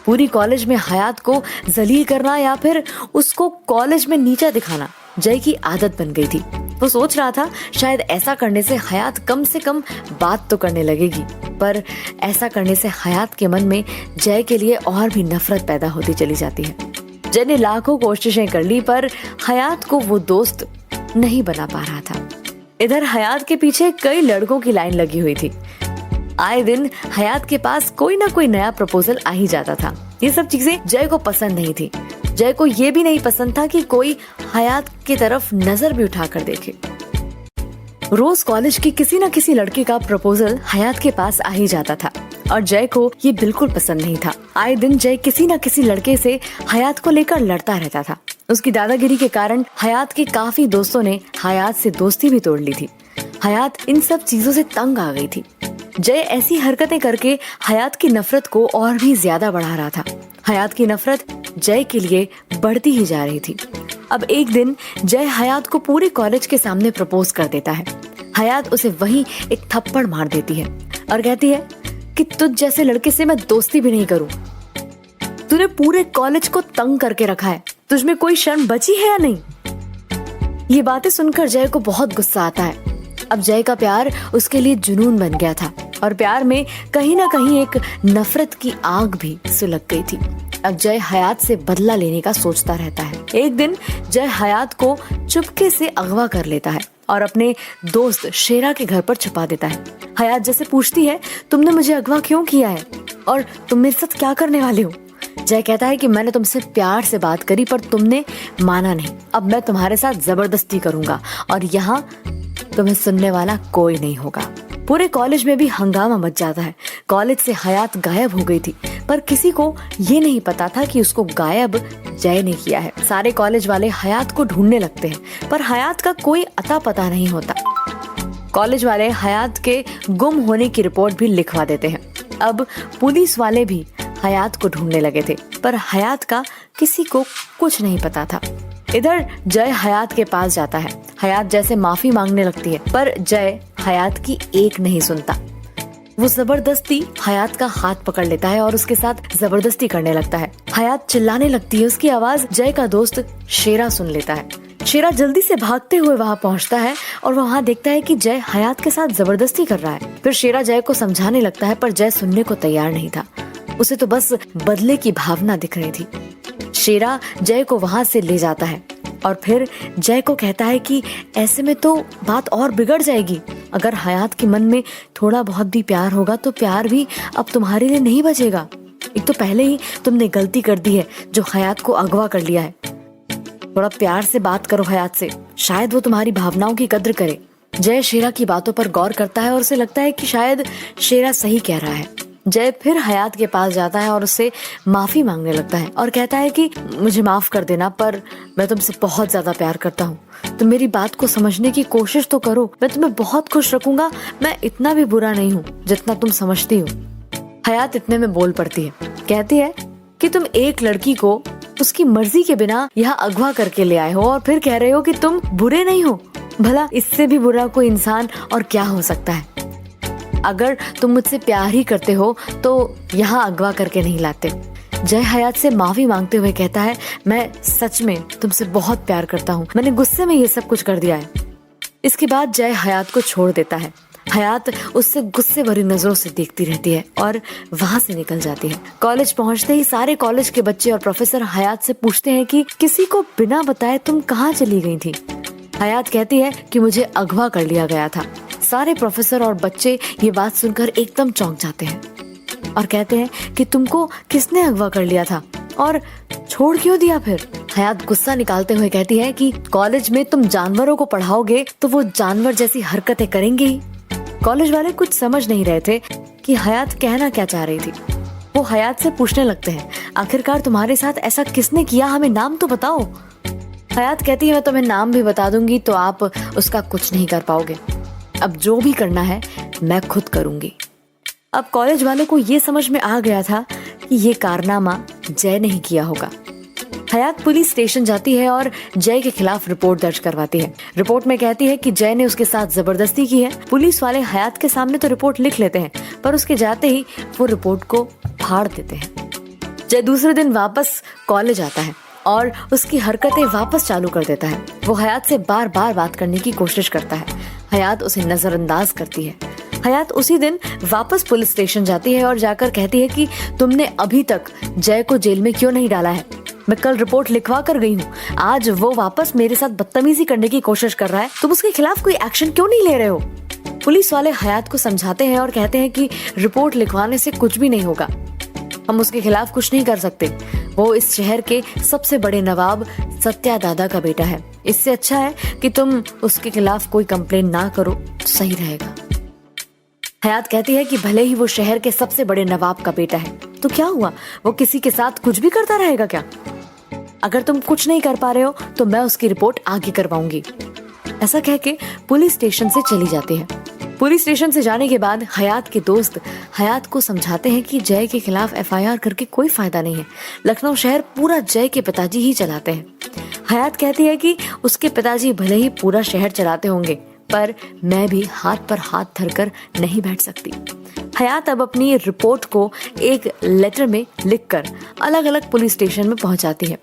पूरी कॉलेज में हयात को जलील करना या फिर उसको कॉलेज में नीचा दिखाना जय की आदत बन गई थी। वो सोच रहा था शायद ऐसा करने से हयात कम से कम बात तो करने लगेगी, पर ऐसा करने से हयात के मन में जय के लिए और भी नफरत पैदा होती चली जाती है। जय ने लाखों कोशिशें कर ली, पर हयात को वो दोस्त नहीं बना पा रहा था। इधर हयात के पीछे कई लड़कों की लाइन लगी हुई थी। आए दिन हयात के पास कोई ना कोई नया प्रपोजल आ ही जाता था। ये सब चीजें जय को पसंद नहीं थी। जय को ये भी नहीं पसंद था कि कोई हयात की तरफ नजर भी उठाकर देखे। रोज कॉलेज की किसी न किसी लड़के का प्रपोजल हयात के पास आ ही जाता था और जय को ये बिल्कुल पसंद नहीं था। आए दिन जय किसी न किसी लड़के से हयात को लेकर लड़ता रहता था। उसकी दादागिरी के कारण हयात के काफी दोस्तों ने हयात से दोस्ती भी तोड़ ली थी। हयात इन सब चीजों से तंग आ गई थी। जय ऐसी हरकतें करके हयात की नफरत को और भी ज्यादा बढ़ा रहा था। हयात की नफरत जय के लिए बढ़ती ही जा रही थी। अब एक दिन जय हयात को पूरे कॉलेज के सामने प्रपोज कर देता है। हयात उसे वहीं एक थप्पड़ मार देती है और कहती है कि तुझ जैसे लड़के से मैं दोस्ती भी नहीं करूं। तूने पूरे कॉलेज को तंग करके रखा है, तुझ में कोई शर्म बची है या नहीं? ये बातें सुनकर जय को बहुत गुस्सा आता है। अब जय का प्यार उसके लिए जुनून बन गया था और प्यार में कहीं ना कहीं एक नफरत की आग भी सुलग गई थी। अब जय हयात से बदला लेने का सोचता रहता है। एक दिन जय हयात को चुपके से अगवा कर लेता है और अपने दोस्त शेरा के घर पर छुपा देता है। हयात जैसे पूछती है, तुमने मुझे अगवा क्यों किया है और तुम मेरे साथ क्या करने वाले हो? जय कहता है कि मैंने तुमसे प्यार से बात करी पर तुमने माना नहीं। अब मैं तुम्हारे साथ जबरदस्ती करूंगा और यहाँ तुम्हें सुनने वाला कोई नहीं होगा। पूरे कॉलेज में भी हंगामा मच जाता है। कॉलेज से हयात गायब हो गई थी, पर किसी को ये नहीं पता था कि उसको गायब जय ने किया है। सारे कॉलेज वाले हयात को ढूंढने लगते हैं, पर हयात का कोई अता पता नहीं होता। कॉलेज वाले हयात के गुम होने की रिपोर्ट भी लिखवा देते हैं। अब पुलिस वाले भी हयात को ढूंढने लगे थे, पर हयात का किसी को कुछ नहीं पता था। इधर जय हयात के पास जाता है। हयात जैसे माफी मांगने लगती है, पर जय हयात की एक नहीं सुनता। वो जबरदस्ती हयात का हाथ पकड़ लेता है और उसके साथ जबरदस्ती करने लगता है। हयात चिल्लाने लगती है। उसकी आवाज जय का दोस्त शेरा सुन लेता है। शेरा जल्दी से भागते हुए वहाँ पहुँचता है और वहाँ देखता है कि जय हयात के साथ जबरदस्ती कर रहा है। फिर शेरा जय को समझाने लगता है, पर जय सुनने को तैयार नहीं था। उसे तो बस बदले की भावना दिख रही थी। शेरा जय को वहाँ से ले जाता है और फिर जय को कहता है कि ऐसे में तो बात और बिगड़ जाएगी। अगर हयात के मन में थोड़ा बहुत भी प्यार होगा तो प्यार भी अब तुम्हारे लिए नहीं बचेगा। एक तो पहले ही तुमने गलती कर दी है जो हयात को अगवा कर लिया है। थोड़ा प्यार से बात करो हयात से, शायद वो तुम्हारी भावनाओं की कद्र करे। जय शेरा की बातों पर गौर करता है और उसे लगता है कि शायद शेरा सही कह रहा है। जय फिर हयात के पास जाता है और उससे माफी मांगने लगता है और कहता है कि मुझे माफ कर देना, पर मैं तुमसे बहुत ज्यादा प्यार करता हूँ। तुम मेरी बात को समझने की कोशिश तो करो। मैं तुम्हें बहुत खुश रखूंगा। मैं इतना भी बुरा नहीं हूँ जितना तुम समझती हो। हयात इतने में बोल पड़ती है। कहती है कि तुम एक लड़की को उसकी मर्जी के बिना यहाँ अगवा करके ले आए हो और फिर कह रहे हो कि तुम बुरे नहीं हो। भला इससे भी बुरा कोई इंसान और क्या हो सकता है। अगर तुम मुझसे प्यार ही करते हो तो यहाँ अगवा करके नहीं लाते। जय हयात से माफी मांगते हुए कहता है, मैं सच में तुमसे बहुत प्यार करता हूँ। मैंने गुस्से में ये सब कुछ कर दिया है। इसके बाद जय हयात को छोड़ देता है। हयात उससे गुस्से भरी नजरों से देखती रहती है और वहाँ से निकल जाती है। कॉलेज पहुँचते ही सारे कॉलेज के बच्चे और प्रोफेसर हयात से पूछते हैं कि किसी को बिना बताए तुम कहाँ चली गई थी। हयात कहती है कि मुझे अगवा कर लिया गया था। सारे प्रोफेसर और बच्चे ये बात सुनकर एकदम चौंक जाते हैं और कहते हैं कि तुमको किसने अगवा कर लिया था और छोड़ क्यों दिया फिर। हयात गुस्सा निकालते हुए कहती है कि कॉलेज में तुम जानवरों को पढ़ाओगे तो वो जानवर जैसी हरकतें करेंगे ही। कॉलेज वाले कुछ समझ नहीं रहे थे कि हयात कहना क्या चाह रही थी। वो हयात से पूछने लगते हैं, आखिरकार तुम्हारे साथ ऐसा किसने किया, हमें नाम तो बताओ। हयात कहती है, मैं तुम्हें नाम भी बता दूंगी तो आप उसका कुछ नहीं कर पाओगे। अब जो भी करना है मैं खुद करूंगी। अब कॉलेज वालों को ये समझ में आ गया था कि ये कारनामा जय ने ही किया होगा। हयात पुलिस स्टेशन जाती है और जय के खिलाफ रिपोर्ट दर्ज करवाती है। रिपोर्ट में कहती है कि जय ने उसके साथ जबरदस्ती की है। पुलिस वाले हयात के सामने तो रिपोर्ट लिख लेते हैं, पर उसके जाते ही वो रिपोर्ट को फाड़ देते हैं। जय दूसरे दिन वापस कॉलेज आता है और उसकी हरकतें वापस चालू कर देता है। वो हयात से बार बार बात करने की कोशिश करता है। हयात उसे नजरअंदाज करती है। हयात उसी दिन वापस पुलिस स्टेशन जाती है और जाकर कहती है कि तुमने अभी तक जय को जेल में क्यों नहीं डाला है। मैं कल रिपोर्ट लिखवा कर गई हूँ, आज वो वापस मेरे साथ बदतमीजी करने की कोशिश कर रहा है, तुम उसके खिलाफ कोई एक्शन क्यों नहीं ले रहे हो। पुलिस वाले हयात को समझाते हैं और कहते हैं कि रिपोर्ट लिखवाने से कुछ भी नहीं होगा, हम उसके खिलाफ कुछ नहीं कर सकते। वो इस शहर के सबसे बड़े नवाब सत्या दादा का बेटा है। इससे अच्छा है कि तुम उसके खिलाफ कोई कंप्लेन ना करो तो सही रहेगा। हयात कहती है कि भले ही वो शहर के सबसे बड़े नवाब का बेटा है तो क्या हुआ, वो किसी के साथ कुछ भी करता रहेगा क्या। अगर तुम कुछ नहीं कर पा रहे हो तो मैं उसकी रिपोर्ट आगे करवाऊंगी। ऐसा कह के पुलिस स्टेशन से चली जाती है। पुलिस स्टेशन से जाने के बाद हयात के दोस्त हयात को समझाते हैं कि जय के खिलाफ एफआईआर करके कोई फायदा नहीं है। लखनऊ शहर पूरा जय के पिताजी ही चलाते हैं। हयात कहती है कि उसके पिताजी भले ही पूरा शहर चलाते होंगे, पर मैं भी हाथ पर हाथ धरकर नहीं बैठ सकती। हयात अब अपनी रिपोर्ट को एक लेटर में लिखकर अलग अलग पुलिस स्टेशन में पहुंचाती है,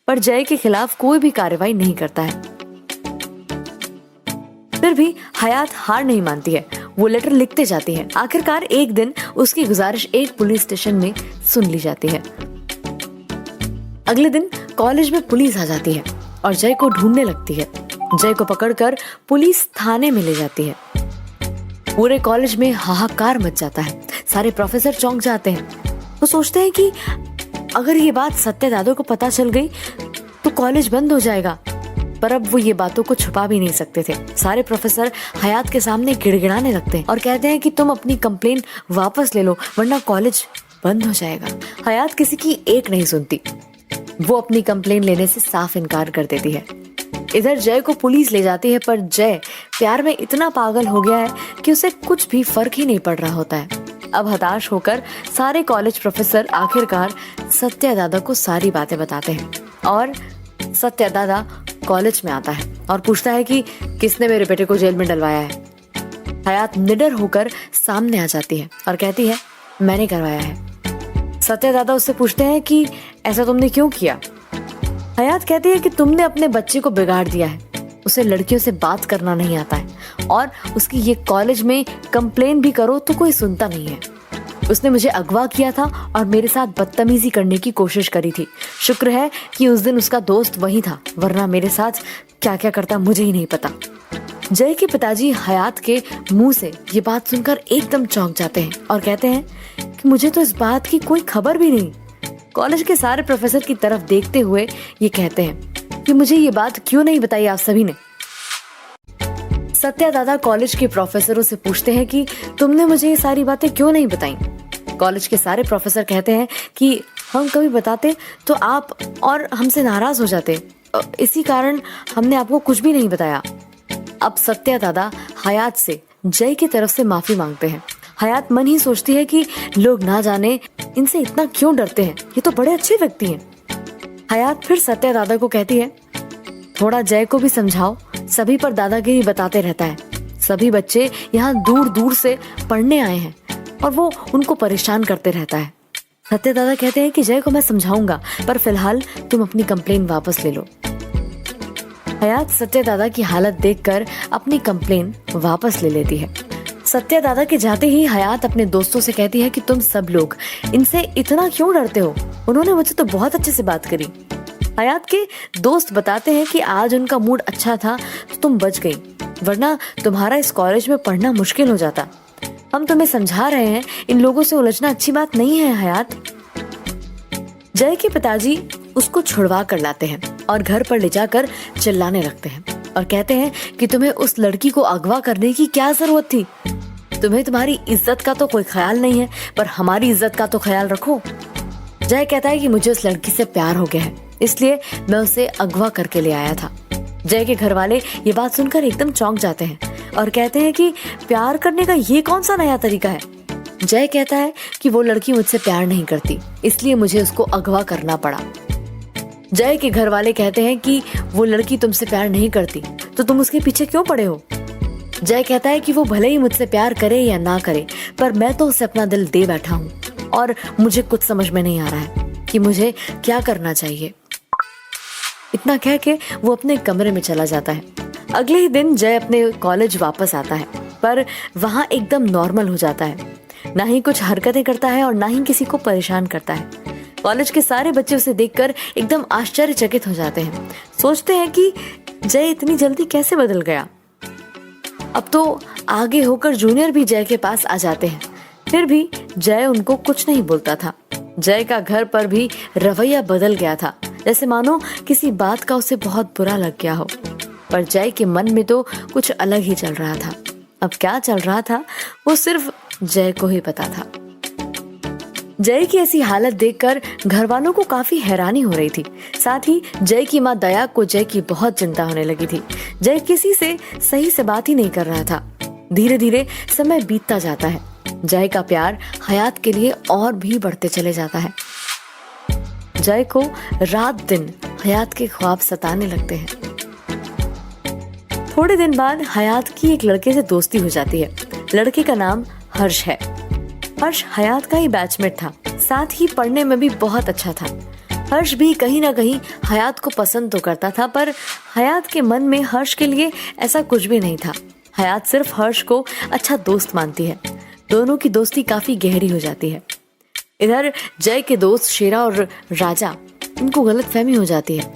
पर जय के खिलाफ कोई भी कार्रवाई नहीं करता है। फिर भी हयात हार नहीं मानती है, वो लेटर लिखते जाती है। आखिरकार एक दिन उसकी गुजारिश एक पुलिस स्टेशन में सुन ली जाती है। अगले दिन कॉलेज में पुलिस आ जाती है और जय को ढूंढने लगती है। जय को पकड़कर पुलिस थाने में ले जाती है। पूरे कॉलेज में हाहाकार मच जाता है। सारे प्रोफेसर चौंक जाते हैं। वो सोचते हैं कि अगर ये बात सत्या दादा को पता चल गई तो कॉलेज बंद हो जाएगा, पर अब वो ये बातों को छुपा भी नहीं सकते थे। सारे प्रोफेसर हयात के सामने गिड़गिड़ाने लगते हैं और कहते हैं कि तुम अपनी कंप्लेन वापस ले लो वरना कॉलेज बंद हो जाएगा। हयात किसी की एक नहीं सुनती। वो अपनी कंप्लेन लेने से साफ इनकार कर देती है। इधर जय को पुलिस ले जाती है, पर जय प्यार में इतना पागल हो गया है कि उसे कुछ भी फर्क ही नहीं पड़ रहा होता है। अब हताश होकर सारे कॉलेज प्रोफेसर आखिरकार सत्या दादा को सारी बातें बताते हैं और सत्या दादा कॉलेज में आता है और पूछता है कि किसने मेरे बेटे को जेल में डलवाया है। हयात निडर होकर सामने आ जाती है और कहती है मैंने करवाया है। सत्या दादा उससे पूछते हैं कि ऐसा तुमने क्यों किया। हयात कहती है कि तुमने अपने बच्चे को बिगाड़ दिया है, उसे लड़कियों से बात करना नहीं आता है और उसकी ये कॉलेज में कंप्लेन भी करो तो कोई सुनता नहीं है। उसने मुझे अगवा किया था और मेरे साथ बदतमीजी करने की कोशिश करी थी। शुक्र है कि उस दिन उसका दोस्त वही था, वरना मेरे साथ क्या क्या करता मुझे ही नहीं पता। जय के पिताजी हयात के मुंह से ये बात सुनकर एकदम चौंक जाते हैं और कहते हैं कि मुझे तो इस बात की कोई खबर भी नहीं। कॉलेज के सारे प्रोफेसर की तरफ देखते हुए ये कहते हैं कि मुझे ये बात क्यों नहीं बताई आप सभी ने। सत्या दादा कॉलेज के प्रोफेसरों से पूछते हैं कि तुमने मुझे ये सारी बातें क्यों नहीं बताई। कॉलेज के सारे प्रोफेसर कहते हैं कि हम कभी बताते तो आप और हमसे नाराज हो जाते, इसी कारण हमने आपको कुछ भी नहीं बताया। अब सत्या दादा हयात से जय की तरफ से माफी मांगते हैं। हयात मन ही सोचती है कि लोग ना जाने इनसे इतना क्यों डरते हैं, ये तो बड़े अच्छे व्यक्ति हैं। हयात फिर सत्या दादा को कहती है थोड़ा जय को भी समझाओ, सभी पर दादागिरी बताते रहता है। सभी बच्चे यहाँ दूर दूर से पढ़ने आए हैं और वो उनको परेशान करते रहता है। सत्या दादा कहते हैं कि जय को मैं समझाऊंगा, पर फिलहाल तुम अपनी कंप्लेन वापस ले लो। हयात सत्या दादा की हालत देखकर अपनी कंप्लेन वापस ले लेती है। सत्या दादा के जाते ही हयात अपने दोस्तों से कहती है कि तुम सब लोग इनसे इतना क्यों डरते हो, उन्होंने मुझे तो बहुत अच्छे से बात करी। हयात के दोस्त बताते हैं कि आज उनका मूड अच्छा था तो तुम बच गई, वरना तुम्हारा इस कॉलेज में पढ़ना मुश्किल हो जाता। हम तुम्हें समझा रहे हैं, इन लोगों से उलझना अच्छी बात नहीं है हयात। जय के पिताजी उसको छुड़वा कर लाते हैं और घर पर ले जाकर चिल्लाने लगते हैं और कहते हैं कि तुम्हें उस लड़की को अगवा करने की क्या जरूरत थी। तुम्हें तुम्हारी इज्जत का तो कोई ख्याल नहीं है, पर हमारी इज्जत का तो ख्याल रखो। जय कहता है कि मुझे उस लड़की से प्यार हो गया है, इसलिए मैं उसे अगवा करके ले आया था। जय के घर वाले ये बात सुनकर एकदम चौंक जाते हैं और कहते हैं कि प्यार करने का ये कौन सा नया तरीका है। जय कहता है कि वो लड़की मुझसे प्यार नहीं करती, इसलिए मुझे उसको अगवा करना पड़ा। जय के घर वाले कहते हैं कि वो लड़की तुमसे प्यार नहीं करती तो तुम उसके पीछे क्यों पड़े हो। जय कहता है कि वो भले ही मुझसे प्यार करे या ना करे, पर मैं तो उसे अपना दिल दे बैठा हूँ और मुझे कुछ समझ में नहीं आ रहा है कि मुझे क्या करना चाहिए। इतना कह के वो अपने कमरे में चला जाता है। अगले ही दिन जय अपने कॉलेज वापस आता है, पर वहाँ एकदम नॉर्मल हो जाता है। ना ही कुछ हरकतें करता है और ना ही किसी को परेशान करता है। कॉलेज के सारे बच्चे उसे देखकर एकदम आश्चर्यचकित हो जाते हैं, सोचते हैं कि जय इतनी जल्दी कैसे बदल गया। अब तो आगे होकर जूनियर भी जय के पास आ जाते हैं, फिर भी जय उनको कुछ नहीं बोलता था। जय का घर पर भी रवैया बदल गया था, जैसे मानो किसी बात का उसे बहुत बुरा लग गया हो। पर जय के मन में तो कुछ अलग ही चल रहा था। अब क्या चल रहा था वो सिर्फ जय को ही पता था। जय की ऐसी हालत देखकर घर वालों को काफी हैरानी हो रही थी। साथ ही जय की माँ दया को जय की बहुत चिंता होने लगी थी। जय किसी से सही से बात ही नहीं कर रहा था। धीरे धीरे समय बीतता जाता है। जय का प्यार हयात के लिए और भी बढ़ते चले जाता है। जय को रात दिन हयात के ख्वाब सताने लगते हैं। थोड़े दिन बाद हयात की एक लड़के से दोस्ती हो जाती है। लड़के का नाम हर्ष है। हर्ष हयात का ही बैचमेट था, साथ ही पढ़ने में भी बहुत अच्छा था। हर्ष भी कहीं ना कहीं हयात को पसंद तो करता था, पर हयात के मन में हर्ष के लिए ऐसा कुछ भी नहीं था। हयात सिर्फ हर्ष को अच्छा दोस्त मानती है। दोनों की दोस्ती काफी गहरी हो जाती है। इधर जय के दोस्त शेरा और राजा, इनको गलतफहमी हो जाती है।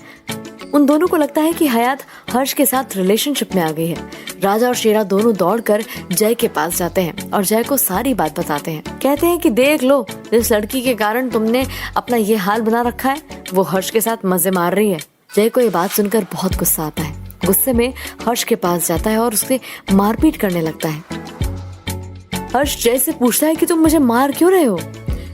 उन दोनों को लगता है कि हयात हर्ष के साथ रिलेशनशिप में आ गई है। राजा और शेरा दोनों दौड़कर जय के पास जाते हैं और जय को सारी बात बताते हैं। कहते हैं कि देख लो, जिस लड़की के कारण तुमने अपना ये हाल बना रखा है, वो हर्ष के साथ मजे मार रही है। जय को ये बात सुनकर बहुत गुस्सा आता है। गुस्से में हर्ष के पास जाता है और उससे मारपीट करने लगता है। हर्ष जय से पूछता है कि तुम मुझे मार क्यों रहे हो।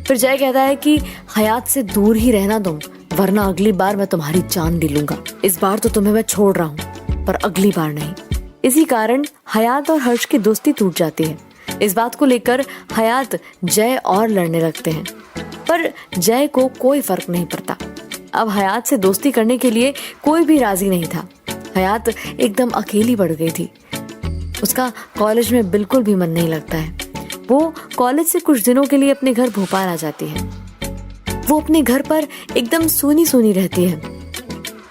फिर जय कहता है कि हयात से दूर ही रहना तुम, वरना अगली बार मैं तुम्हारी जान ले लूंगा। इस बार तो तुम्हें मैं छोड़ रहा हूँ। पर अगली बार नहीं। इसी कारण हयात और हर्ष की दोस्ती टूट जाती है। इस बात को लेकर हयात जय और लड़ने लगते हैं, पर जय को कोई फर्क नहीं पड़ता। अब हयात से दोस्ती करने के लिए कोई भी राजी नहीं था। हयात एकदम अकेली पड़ गई थी। उसका कॉलेज में बिल्कुल भी मन नहीं लगता है। वो कॉलेज से कुछ दिनों के लिए अपने घर भोपाल आ जाती है। वो अपने घर पर एकदम सूनी सूनी रहती है।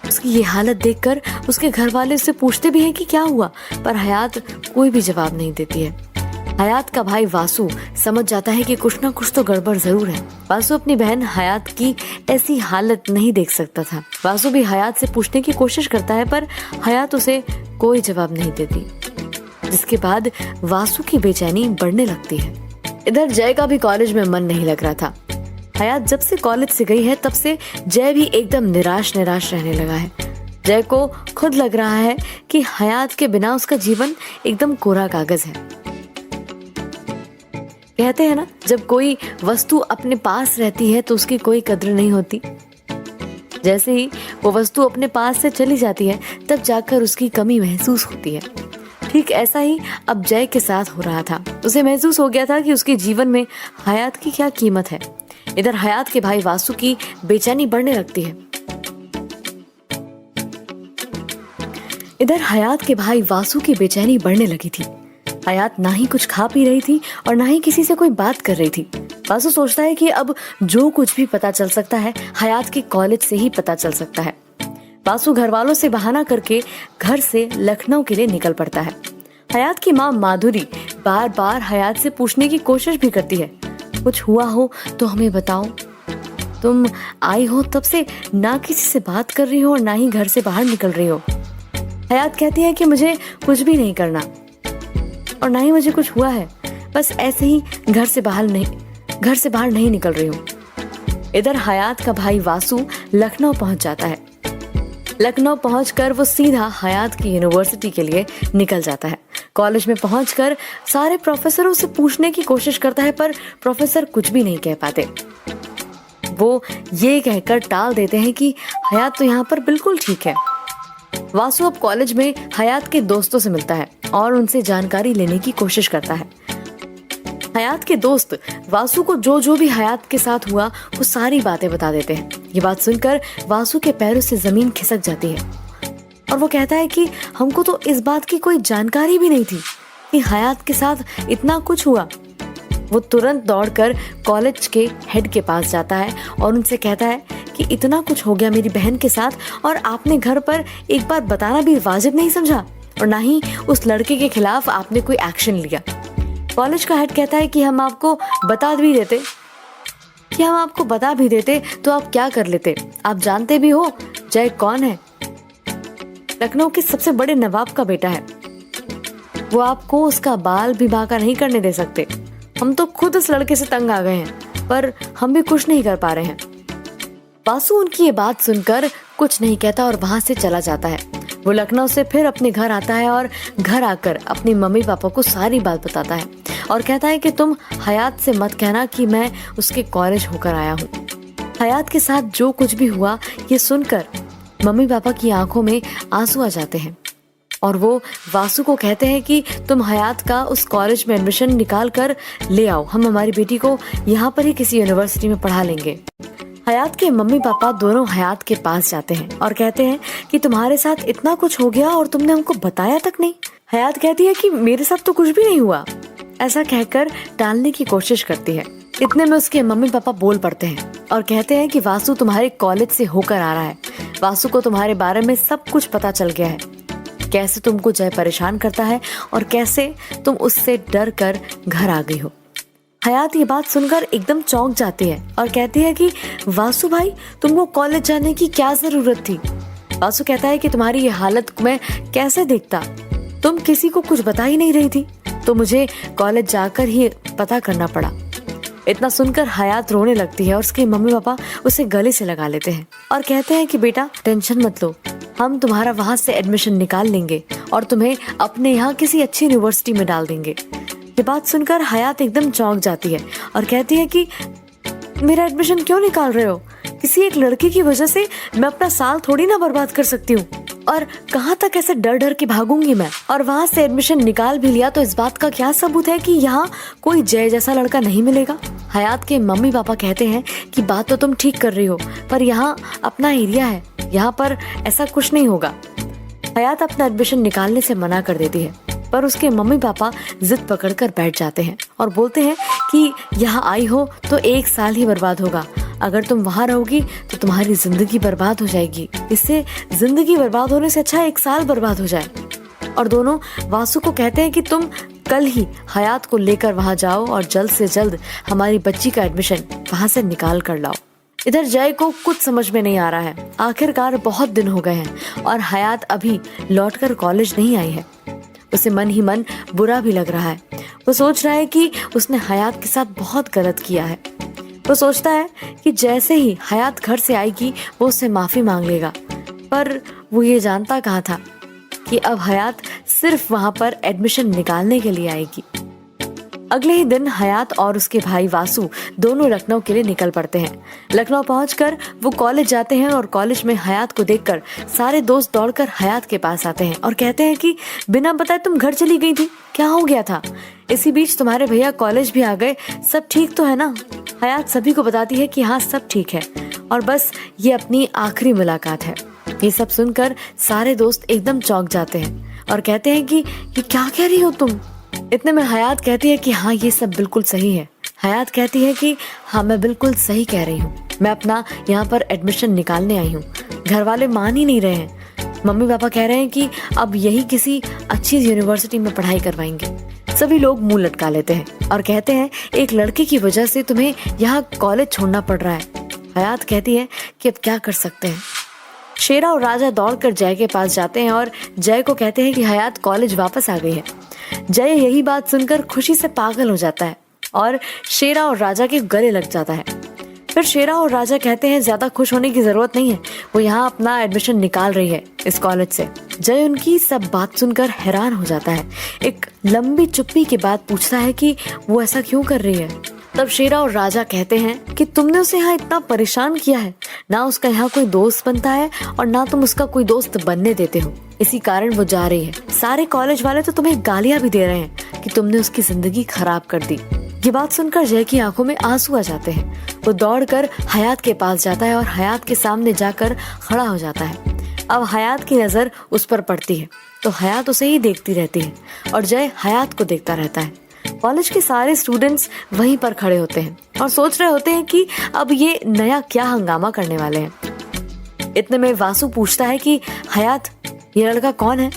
उसकी ये हालत देखकर उसके घर वाले उससे पूछते भी हैं कि क्या हुआ, पर हयात कोई भी जवाब नहीं देती है। हयात का भाई वासु समझ जाता है कि कुछ ना कुछ तो गड़बड़ जरूर है। वासु अपनी बहन हयात की ऐसी हालत नहीं देख सकता था। वासु भी हयात से पूछने की कोशिश करता है, पर हयात उसे कोई जवाब नहीं देती, जिसके बाद वासु की बेचैनी बढ़ने लगती है। इधर जय का भी कॉलेज में मन नहीं लग रहा था। हयात जब से कॉलेज से गई है तब से जय भी एकदम निराश रहने लगा है। जय को खुद लग रहा है कि हयात के बिना उसका जीवन एकदम कोरा कागज है। कहते हैं ना, जब कोई वस्तु अपने पास रहती है तो उसकी कोई कद्र नहीं होती। जैसे ही वो वस्तु अपने पास से चली जाती है तब जाकर उसकी कमी महसूस होती है। ठीक ऐसा ही अब जय के साथ हो रहा था। उसे महसूस हो गया था कि उसके जीवन में हयात की क्या कीमत है। इधर हयात के भाई वासु की बेचैनी बढ़ने लगती है। इधर हयात के भाई वासु की बेचैनी बढ़ने लगी थी। हयात ना ही कुछ खा पी रही थी और ना ही किसी से कोई बात कर रही थी। वासु सोचता है कि अब जो कुछ भी पता चल सकता है हयात के कॉलेज से ही पता चल सकता है। वासु घर वालों से बहाना करके घर से लखनऊ के लिए निकल पड़ता है। हयात की माँ माधुरी बार बार हयात से पूछने की कोशिश भी करती है, कुछ हुआ हो तो हमें बताओ। तुम आई हो तब से ना किसी से बात कर रही हो और ना ही घर से बाहर निकल रही हो। हयात कहती है कि मुझे कुछ भी नहीं करना और ना ही मुझे कुछ हुआ है, बस ऐसे ही घर से बाहर नहीं निकल रही हूँ। इधर हयात का भाई वासु लखनऊ पहुंच जाता है। लखनऊ पहुंचकर वो सीधा हयात की यूनिवर्सिटी के लिए निकल जाता है। कॉलेज में पहुंचकर सारे प्रोफेसरों से पूछने की कोशिश करता है, पर प्रोफेसर कुछ भी नहीं कह पाते। वो ये कहकर टाल देते हैं कि हयात तो यहाँ पर बिल्कुल ठीक है। वासु अब कॉलेज में हयात के दोस्तों से मिलता है और उनसे जानकारी लेने की कोशिश करता है। हयात के दोस्त वासु को जो भी हयात के साथ हुआ वो सारी बातें बता देते हैं। ये बात सुनकर वासु के पैरों से जमीन खिसक जाती है और वो कहता है कि हमको तो इस बात की कोई जानकारी भी नहीं थी कि हयात के साथ इतना कुछ हुआ। वो तुरंत दौड़कर कॉलेज के हेड के पास जाता है और उनसे कहता है कि इतना कुछ हो गया मेरी बहन के साथ और आपने घर पर एक बात बताना भी वाजिब नहीं समझा और ना ही उस लड़के के खिलाफ आपने कोई एक्शन लिया। कॉलेज का हेड कहता है कि हम आपको बता भी देते तो आप क्या कर लेते। आप जानते भी हो जय कौन है, लखनऊ के सबसे बड़े नवाब का बेटा है। वो आपको उसका बाल भी बांका नहीं करने दे सकते। हम तो खुद इस लड़के से तंग आ गए हैं, पर हम भी कुछ नहीं कर पा रहे हैं। वासु उनकी ये बात सुनकर कुछ नहीं कहता और वहां से चला जाता है। वो लखनऊ से फिर अपने घर आता है और घर आकर अपनी मम्मी पापा को सारी बात बताता है और कहता है कि तुम हयात से मत कहना कि मैं उसके कॉलेज होकर आया हूँ। हयात के साथ जो कुछ भी हुआ ये सुनकर मम्मी पापा की आंखों में आंसू आ जाते हैं और वो वासु को कहते हैं कि तुम हयात का उस कॉलेज में एडमिशन निकाल कर ले आओ, हम हमारी बेटी को यहाँ पर ही किसी यूनिवर्सिटी में पढ़ा लेंगे। हयात के मम्मी पापा दोनों हयात के पास जाते हैं और कहते हैं कि तुम्हारे साथ इतना कुछ हो गया और तुमने हमको बताया तक नहीं। हयात कहती है कि मेरे साथ तो कुछ भी नहीं हुआ, ऐसा कहकर टालने की कोशिश करती है। इतने में उसके मम्मी पापा बोल पड़ते हैं और कहते हैं कि वासु तुम्हारे कॉलेज से होकर आ रहा है। वासु को तुम्हारे बारे में सब कुछ पता चल गया है, कैसे तुमको जय परेशान करता है और कैसे तुम उससे डर कर घर आ गई हो। हयात ये बात सुनकर एकदम चौंक जाती है और कहती है कि वासु भाई तुमको कॉलेज जाने की क्या जरूरत थी। वासु कहता है कि तुम्हारी ये हालत मैं कैसे देखता, तुम किसी को कुछ बता ही नहीं रही थी, तो मुझे कॉलेज जाकर ही पता करना पड़ा। इतना सुनकर हयात रोने लगती है और उसके मम्मी पापा उसे गले से लगा लेते हैं और कहते हैं कि बेटा टेंशन मत लो, हम तुम्हारा वहां से एडमिशन निकाल लेंगे और तुम्हें अपने यहाँ किसी अच्छी यूनिवर्सिटी में डाल देंगे। ये बात सुनकर हयात एकदम चौंक जाती है और कहती है कि मेरा एडमिशन क्यों निकाल रहे हो, किसी एक लड़के की वजह से मैं अपना साल थोड़ी ना बर्बाद कर सकती हूँ। और कहाँ तक ऐसे डर डर के भागूंगी मैं। और वहाँ से एडमिशन निकाल भी लिया तो इस बात का क्या सबूत है कि यहाँ कोई जय जैसा लड़का नहीं मिलेगा। हयात के मम्मी पापा कहते हैं कि बात तो तुम ठीक कर रही हो, पर यहाँ अपना एरिया है, यहाँ पर ऐसा कुछ नहीं होगा। हयात अपना एडमिशन निकालने से मना कर देती है, पर उसके मम्मी पापा जिद पकड़कर बैठ जाते हैं और बोलते हैं कि यहाँ आई हो तो 1 साल ही बर्बाद होगा, अगर तुम वहाँ रहोगी तो तुम्हारी जिंदगी बर्बाद हो जाएगी, इससे जिंदगी बर्बाद होने से अच्छा 1 साल बर्बाद हो जाए। और दोनों वासु को कहते हैं कि तुम कल ही हयात को लेकर वहाँ जाओ और जल्द से जल्द हमारी बच्ची का एडमिशन वहाँ से निकाल कर लाओ। इधर जय को कुछ समझ में नहीं आ रहा है। आखिरकार बहुत दिन हो गए हैं और हयात अभी लौटकर कॉलेज नहीं आई है। उसे मन ही मन बुरा भी लग रहा है। वो सोच रहा है कि उसने हयात के साथ बहुत गलत किया है। वो सोचता है कि जैसे ही हयात घर से आएगी वो उससे माफी मांग लेगा, पर वो ये जानता कहाँ था कि अब हयात सिर्फ वहाँ पर एडमिशन निकालने के लिए आएगी। अगले ही दिन हयात और उसके भाई वासु दोनों लखनऊ के लिए निकल पड़ते हैं। लखनऊ पहुंचकर वो कॉलेज जाते हैं और कॉलेज में हयात को देखकर सारे दोस्त दौड़कर हयात के पास आते हैं और कहते हैं कि बिना बताए तुम घर चली गई थी, क्या हो गया था? इसी बीच तुम्हारे भैया कॉलेज भी आ गए, सब ठीक तो है ना? हयात सभी को बताती है कि हाँ सब ठीक है और बस ये अपनी आखिरी मुलाकात है। ये सब सुनकर सारे दोस्त एकदम चौंक जाते हैं और कहते हैं कि ये क्या कह रही हो तुम? इतने में हयात कहती है कि हाँ ये सब बिल्कुल सही है। हयात कहती है कि हाँ मैं बिल्कुल सही कह रही हूँ, मैं अपना यहाँ पर एडमिशन निकालने आई हूँ। घर वाले मान ही नहीं रहे हैं। मम्मी पापा कह रहे हैं कि अब यही किसी अच्छी यूनिवर्सिटी में पढ़ाई करवाएंगे। सभी लोग मुंह लटका लेते हैं और कहते हैं एक लड़के की वजह से तुम्हें यहाँ कॉलेज छोड़ना पड़ रहा है। हयात कहती है कि अब क्या कर सकते हैं। शेरा और राजा दौड़कर जय के पास जाते हैं और जय को कहते हैं कि हयात कॉलेज वापस आ गई है। जय यही बात सुनकर खुशी से पागल हो जाता है और शेरा और राजा के गले लग जाता है। फिर शेरा और राजा कहते हैं ज्यादा खुश होने की जरूरत नहीं है, वो यहाँ अपना एडमिशन निकाल रही है इस कॉलेज से। जय उनकी सब बात सुनकर हैरान हो जाता है। एक लंबी चुप्पी के बाद पूछता है कि वो ऐसा क्यों कर रही है। तब शेरा और राजा कहते हैं कि तुमने उसे यहाँ इतना परेशान किया है, ना उसका यहाँ कोई दोस्त बनता है और ना तुम उसका कोई दोस्त बनने देते हो, इसी कारण वो जा रही है। सारे कॉलेज वाले तो तुम्हें गालियां भी दे रहे हैं कि तुमने उसकी जिंदगी खराब कर दी। ये बात सुनकर जय की आंखों में आंसू आ जाते हैं। वो दौड़कर हयात के पास जाता है और हयात के सामने जाकर खड़ा हो जाता है। अब हयात की नजर उस पर पड़ती है तो हयात उसे ही देखती रहती है और जय हयात को देखता रहता है। कॉलेज के सारे स्टूडेंट्स वहीं पर खड़े होते हैं और सोच रहे होते हैं कि अब ये नया क्या हंगामा करने वाले हैं। इतने में वासु पूछता है कि हयात ये लड़का कौन है?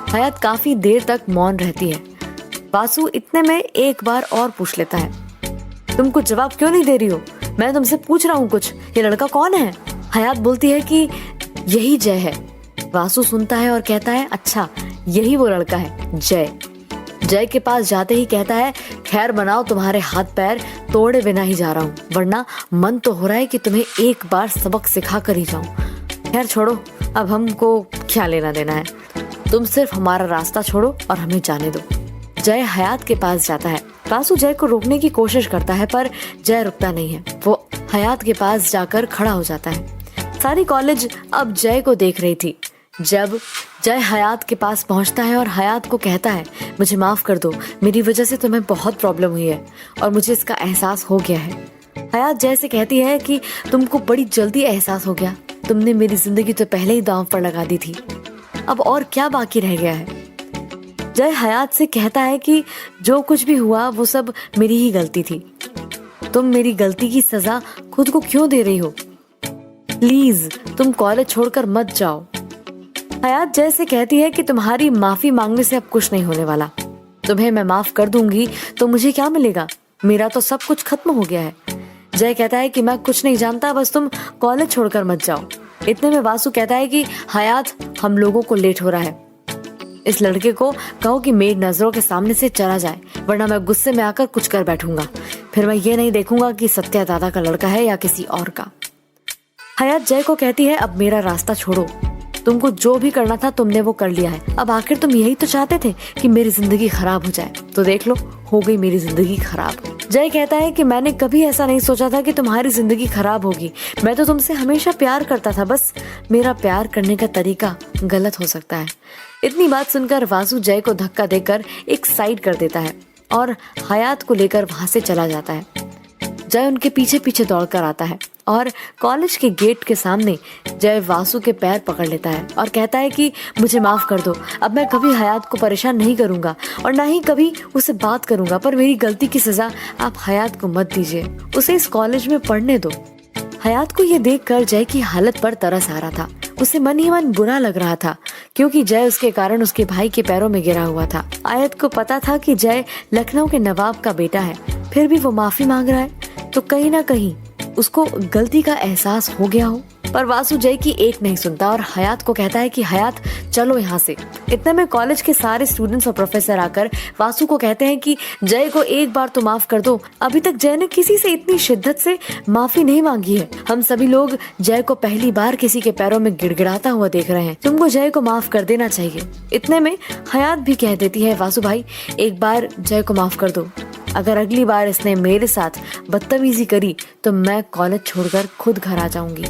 हयात काफी देर तक मौन रहती है। वासु इतने में एक बार और पूछ लेता है, तुम कुछ जवाब क्यों नहीं दे रही हो? मैं तुमसे पूछ रहा हूँ कुछ, ये लड़का कौन है? हयात बोलती है कि यही जय है। वासु सुनता है और कहता है अच्छा यही वो लड़का है जय। जय के पास जाते ही कहता है खैर बनाओ, तुम्हारे हाथ पैर तोड़े बिना ही जा रहा हूँ, वरना मन तो हो रहा है कि तुम्हें एक बार सबक सिखा कर ही जाऊं। खैर छोड़ो, अब हमको क्या लेना देना है, तुम सिर्फ हमारा रास्ता छोड़ो और हमें जाने दो। जय हयात के पास जाता है। वासु जय को रोकने की कोशिश करता है पर जय रुकता नहीं है। वो हयात के पास जाकर खड़ा हो जाता है। सारी कॉलेज अब जय को देख रही थी। जब जय हयात के पास पहुंचता है और हयात को कहता है मुझे माफ कर दो, मेरी वजह से तुम्हें बहुत प्रॉब्लम हुई है और मुझे इसका एहसास हो गया है। हयात जय से कहती है कि तुमको बड़ी जल्दी एहसास हो गया, तुमने मेरी जिंदगी तो पहले ही दांव पर लगा दी थी, अब और क्या बाकी रह गया है। जय हयात से कहता है कि जो कुछ भी हुआ वो सब मेरी ही गलती थी, तुम मेरी गलती की सजा खुद को क्यों दे रही हो? प्लीज तुम कॉलेज छोड़कर मत जाओ। हयात जय से कहती है कि तुम्हारी माफी मांगने से अब कुछ नहीं होने वाला, तुम्हें मैं माफ कर दूंगी तो मुझे क्या मिलेगा, मेरा तो सब कुछ खत्म हो गया है। जय कहता है कि मैं कुछ नहीं जानता, बस तुम कॉलेज छोड़कर मत जाओ। इतने में वासु कहता है कि हयात हम लोगों को लेट हो रहा है, इस लड़के को कहो कि मेरी नजरों के सामने से चला जाए, वरना मैं गुस्से में आकर कुछ कर बैठूंगा, फिर मैं ये नहीं देखूंगा कि सत्या दादा का लड़का है या किसी और का। हयात जय को कहती है अब मेरा रास्ता छोड़ो, तुमको जो भी करना था तुमने वो कर लिया है। अब आखिर तुम यही तो चाहते थे कि मेरी जिंदगी खराब हो जाए, तो देख लो हो गई मेरी जिंदगी खराब। जय कहता है कि मैंने कभी ऐसा नहीं सोचा था कि तुम्हारी जिंदगी खराब होगी। मैं तो तुमसे हमेशा प्यार करता था, बस मेरा प्यार करने का तरीका गलत हो सकता है। इतनी बात सुनकर वासु जय को धक्का देकर एक साइड कर देता है और हयात को लेकर वहां से चला जाता है। जय उनके पीछे पीछे दौड़कर आता है और कॉलेज के गेट के सामने जय वासु के पैर पकड़ लेता है और कहता है कि मुझे माफ कर दो, अब मैं कभी हयात को परेशान नहीं करूंगा और ना ही कभी उसे बात करूंगा, पर मेरी गलती की सजा आप हयात को मत दीजिए, उसे इस कॉलेज में पढ़ने दो। हयात को ये देखकर जय की हालत पर तरस आ रहा था। उसे मन ही मन बुरा लग रहा था क्योंकि जय उसके कारण उसके भाई के पैरों में गिरा हुआ था। आयत को पता था कि जय लखनऊ के नवाब का बेटा है, फिर भी वो माफी मांग रहा है, तो कहीं ना कहीं उसको गलती का एहसास हो गया हो। पर वासु जय की एक नहीं सुनता और हयात को कहता है कि हयात चलो यहाँ से। इतने में कॉलेज के सारे स्टूडेंट्स और प्रोफेसर आकर वासु को कहते हैं कि जय को एक बार तो माफ कर दो, अभी तक जय ने किसी से इतनी शिद्दत से माफी नहीं मांगी है। हम सभी लोग जय को पहली बार किसी के पैरों में गिड़गिड़ाता हुआ देख रहे हैं, तुमको जय को माफ कर देना चाहिए। इतने में हयात भी कह देती है वासु भाई एक बार जय को माफ कर दो, अगर अगली बार इसने मेरे साथ बदतमीजी करी तो मैं कॉलेज छोड़कर खुद घर आ जाऊंगी।